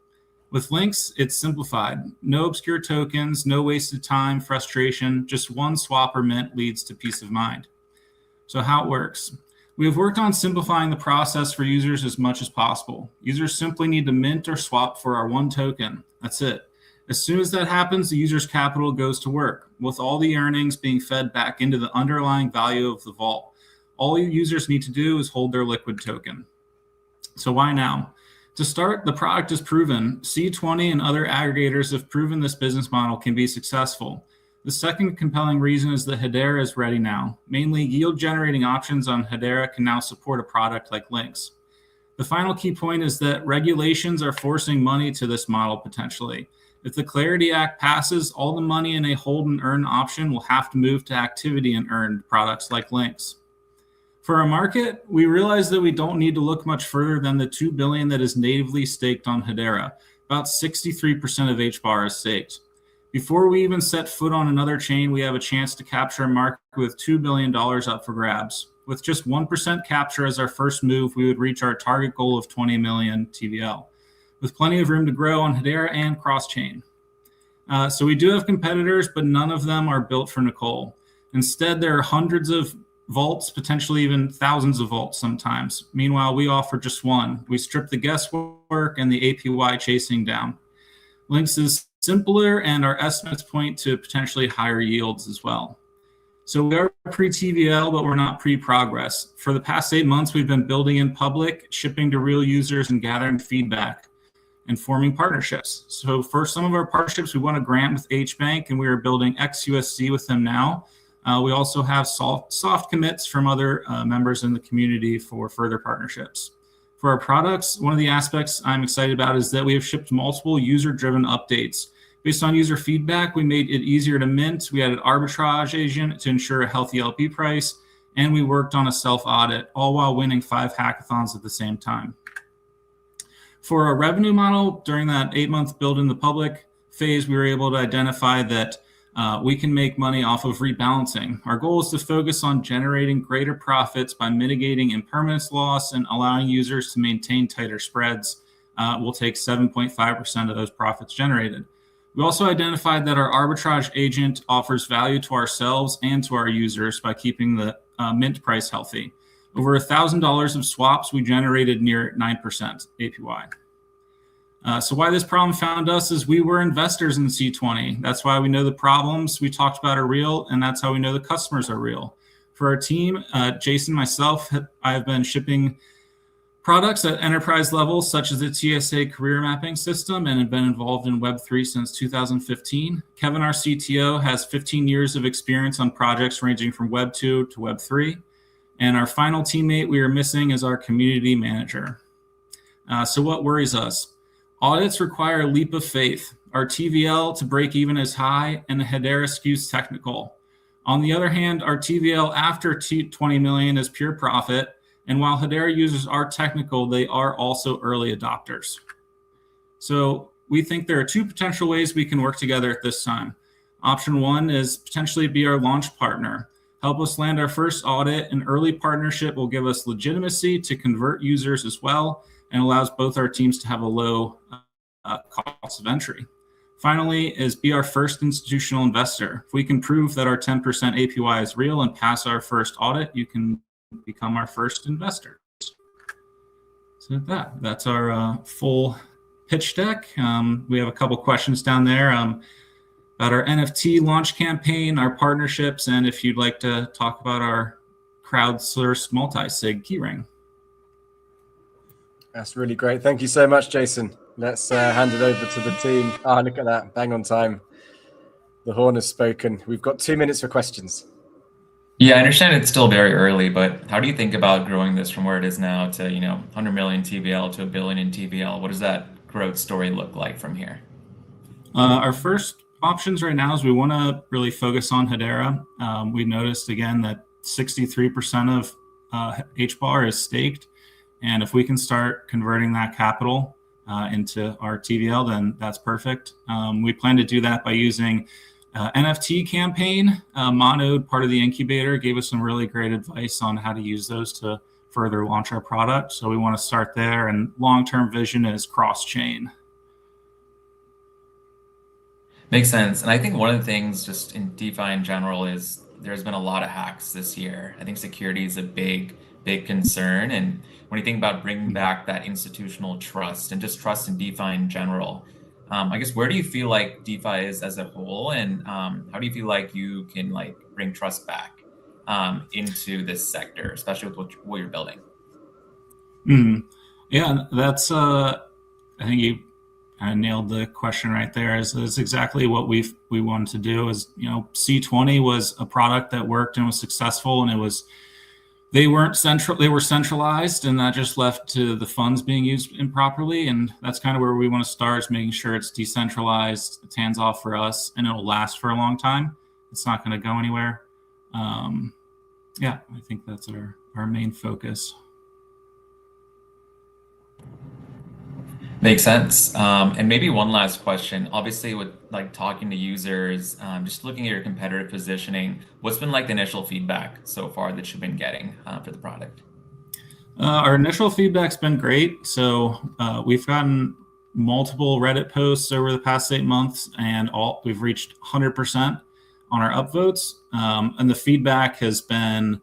T: With Lynx, it's simplified. No obscure tokens, no wasted time, frustration, just one swap or mint leads to peace of mind. So how it works. We have worked on simplifying the process for users as much as possible. Users simply need to mint or swap for our one token. That's it. As soon as that happens, the user's capital goes to work, with all the earnings being fed back into the underlying value of the vault. All users need to do is hold their liquid token. So why now? To start, the product is proven. C20 and other aggregators have proven this business model can be successful. The second compelling reason is that Hedera is ready now. Mainly, yield-generating options on Hedera can now support a product like Lynx. The final key point is that regulations are forcing money to this model potentially. If the Clarity Act passes, all the money in a hold and earn option will have to move to activity and earned products like Lynx. For our market, we realize that we don't need to look much further than the $2 billion that is natively staked on Hedera. About 63% of HBAR is staked. Before we even set foot on another chain, we have a chance to capture a market with $2 billion up for grabs. With just 1% capture as our first move, we would reach our target goal of 20 million TVL, with plenty of room to grow on Hedera and cross-chain. So we do have competitors, but none of them are built for Nicole. Instead, there are hundreds of vaults, potentially even thousands of vaults sometimes. Meanwhile, we offer just one. We strip the guesswork and the APY chasing down. Lynx is simpler, and our estimates point to potentially higher yields as well. So we are pre-TVL, but we're not pre-progress. For the past 8 months, we've been building in public, shipping to real users, and gathering feedback and forming partnerships. So for some of our partnerships, we won a grant with HBank, and we are building XUSD with them now. We also have soft commits from other members in the community for further partnerships. For our products, one of the aspects I'm excited about is that we have shipped multiple user-driven updates. Based on user feedback, we made it easier to mint. We added arbitrage agent to ensure a healthy LP price, and we worked on a self-audit, all while winning 5 hackathons at the same time. For our revenue model, during that 8-month build in the public phase, we were able to identify that we can make money off of rebalancing. Our goal is to focus on generating greater profits by mitigating impermanence loss and allowing users to maintain tighter spreads. We'll take 7.5% of those profits generated. We also identified that our arbitrage agent offers value to ourselves and to our users by keeping the mint price healthy. Over $1,000 of swaps, we generated near 9% APY. So why this problem found us is we were investors in C20. That's why we know the problems we talked about are real, and that's how we know the customers are real. For our team, Jason, myself, I have been shipping products at enterprise levels, such as the TSA career mapping system, and have been involved in Web3 since 2015. Kevin, our CTO, has 15 years of experience on projects ranging from Web2 to Web3. And our final teammate we are missing is our community manager. So what worries us? Audits require a leap of faith. Our TVL to break even is high, and the Hedera skews technical. On the other hand, our TVL after 20 million is pure profit, and while Hedera users are technical, they are also early adopters. So we think there are 2 potential ways we can work together at this time. Option 1 is potentially be our launch partner. Help us land our first audit. An early partnership will give us legitimacy to convert users as well, and allows both our teams to have a low cost of entry. Finally, is be our first institutional investor. If we can prove that our 10% APY is real and pass our first audit, you can become our first investor. So that's our full pitch deck. We have a couple questions down there about our NFT launch campaign, our partnerships, and if you'd like to talk about our crowdsourced multi-sig keyring.
B: That's really great. Thank you so much, Jason. Let's hand it over to the team. Look at that. Bang on time. The horn has spoken. We've got 2 minutes for questions.
H: Yeah, I understand it's still very early, but how do you think about growing this from where it is now to, 100 million TVL to $1 billion in TVL? What does that growth story look like from here?
T: Our first options right now is we want to really focus on Hedera. We noticed again that 63% of HBAR is staked. And if we can start converting that capital into our TVL, then that's perfect. We plan to do that by using NFT campaign. Monode, part of the incubator, gave us some really great advice on how to use those to further launch our product. So we want to start there. And long-term vision is cross-chain.
H: Makes sense. And I think one of the things just in DeFi in general is there's been a lot of hacks this year. I think security is a big concern. And when you think about bringing back that institutional trust and just trust in DeFi in general, I guess where do you feel like DeFi is as a whole, and how do you feel like you can bring trust back into this sector, especially with what you're building?
T: Yeah, that's I think you kind of nailed the question right there. Is exactly what we wanted to do. Is C20 was a product that worked and was successful, and they were centralized, and that just left to the funds being used improperly. And that's kind of where we want to start, is making sure it's decentralized, it's hands off for us, and it'll last for a long time. It's not going to go anywhere. Yeah, I think that's our main focus.
H: Makes sense. And maybe one last question. Obviously, with talking to users, just looking at your competitive positioning, what's been the initial feedback so far that you've been getting for the product?
T: Our initial feedback's been great. So we've gotten multiple Reddit posts over the past 8 months, and we've reached 100% on our upvotes. And the feedback has been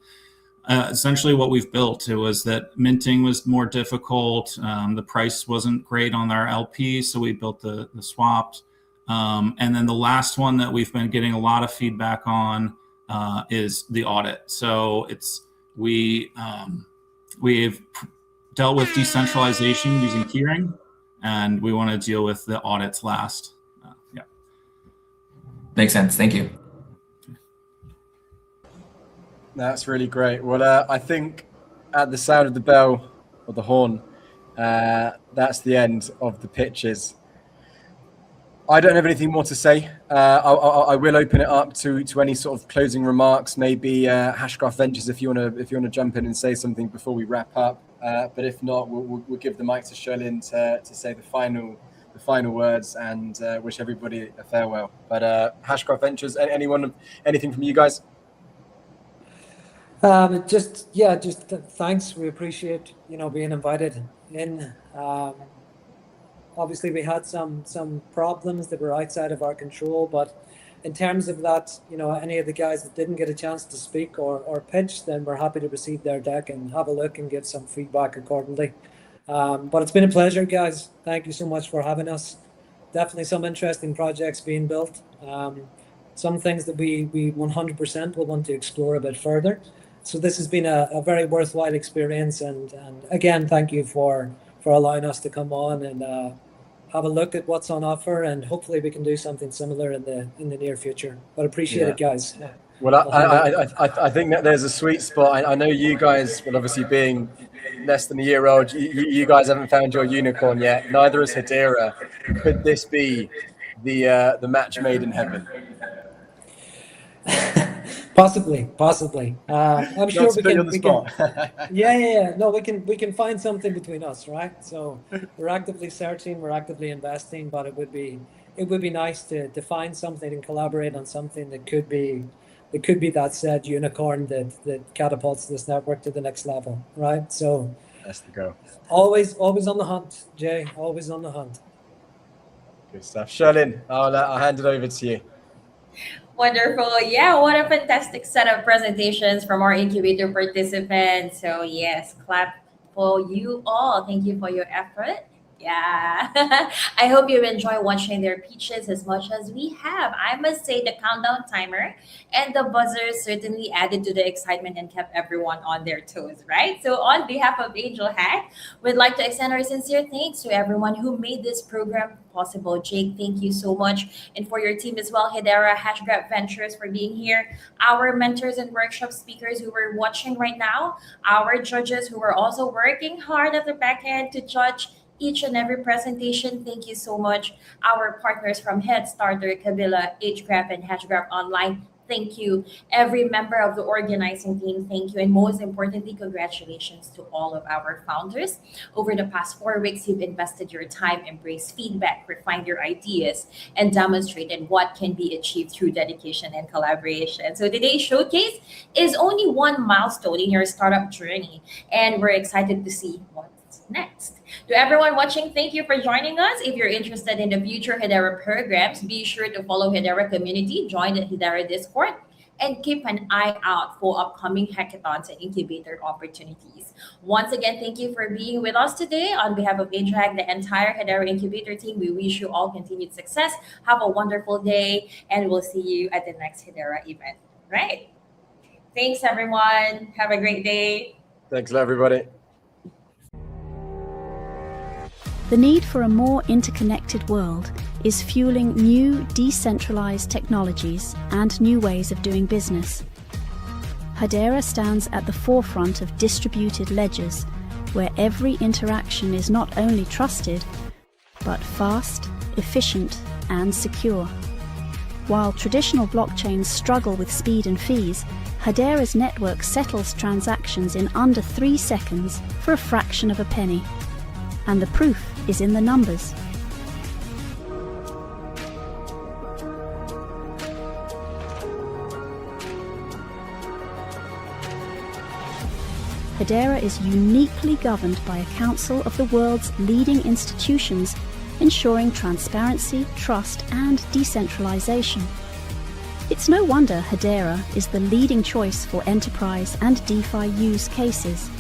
T: essentially what we've built. It was that minting was more difficult. The price wasn't great on our LP, so we built the swapped. And then the last one that we've been getting a lot of feedback on is the audit. So we've dealt with decentralization using keyring, and we want to deal with the audits last. Yeah.
H: Makes sense. Thank you.
B: That's really great. Well, I think at the sound of the bell or the horn, that's the end of the pitches. I don't have anything more to say. I will open it up to any sort of closing remarks. Maybe Hashgraph Ventures, if you want to jump in and say something before we wrap up. But if not, we'll give the mic to Sherlyn to say the final words and wish everybody a farewell. But Hashgraph Ventures, anything from you guys?
C: Just thanks. We appreciate being invited in. Obviously, we had some problems that were outside of our control, but in terms of that, any of the guys that didn't get a chance to speak or pitch, then we're happy to receive their deck and have a look and give some feedback accordingly. But it's been a pleasure, guys. Thank you so much for having us. Definitely some interesting projects being built. Some things that we 100% will want to explore a bit further. So this has been a very worthwhile experience, and again, thank you for allowing us to come on and have a look at what's on offer, and hopefully we can do something similar in the near future. But appreciate it, guys.
B: Well, I think that there's a sweet spot. I know you guys, well, obviously being less than a year old, you guys haven't found your unicorn yet. Neither has Hedera. Could this be the match made in heaven?
C: Possibly. I'm sure we can. Yeah. No, we can find something between us, right? So we're actively searching, we're actively investing, but it would be nice to find something and collaborate on something that could be that said unicorn that catapults this network to the next level, right? So
B: that's the go.
C: Always on the hunt, Jay. Always on the hunt.
B: Good stuff. Sherlyn, I'll hand it over to you.
A: Wonderful. Yeah, what a fantastic set of presentations from our incubator participants. So, yes, clap for you all. Thank you for your effort. Yeah. I hope you enjoy watching their pitches as much as we have. I must say, the countdown timer and the buzzer certainly added to the excitement and kept everyone on their toes, right? So, on behalf of Angel Hack, we'd like to extend our sincere thanks to everyone who made this program possible. Jake, thank you so much. And for your team as well, Hedera, Hashgraph Ventures for being here, our mentors and workshop speakers who are watching right now, our judges who are also working hard at the back end to judge each and every presentation. Thank you so much. Our partners from Headstarter, Kabila, HGraph, and Hashgraph Online. Thank you. Every member of the organizing team, thank you. And most importantly, congratulations to all of our founders. Over the past 4 weeks, you've invested your time, embraced feedback, refined your ideas, and demonstrated what can be achieved through dedication and collaboration. So today's showcase is only one milestone in your startup journey, and we're excited to see what's next. To everyone watching, thank you for joining us. If you're interested in the future Hedera programs, be sure to follow Hedera community, join the Hedera Discord, and keep an eye out for upcoming hackathons and incubator opportunities. Once again, thank you for being with us today. On behalf of Angel Hack, the entire Hedera Incubator team, we wish you all continued success. Have a wonderful day, and we'll see you at the next Hedera event. Right? Thanks, everyone. Have a great day.
B: Thanks, everybody.
E: The need for a more interconnected world is fueling new decentralized technologies and new ways of doing business. Hedera stands at the forefront of distributed ledgers, where every interaction is not only trusted, but fast, efficient, and secure. While traditional blockchains struggle with speed and fees, Hedera's network settles transactions in under 3 seconds for a fraction of a penny. And the proof is in the numbers. Hedera is uniquely governed by a council of the world's leading institutions, ensuring transparency, trust, and decentralization. It's no wonder Hedera is the leading choice for enterprise and DeFi use cases.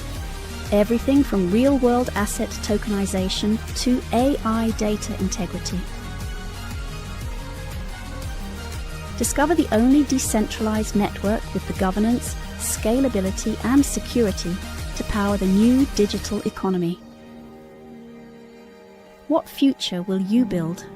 E: Everything from real-world asset tokenization to AI data integrity. Discover the only decentralized network with the governance, scalability, and security to power the new digital economy. What future will you build?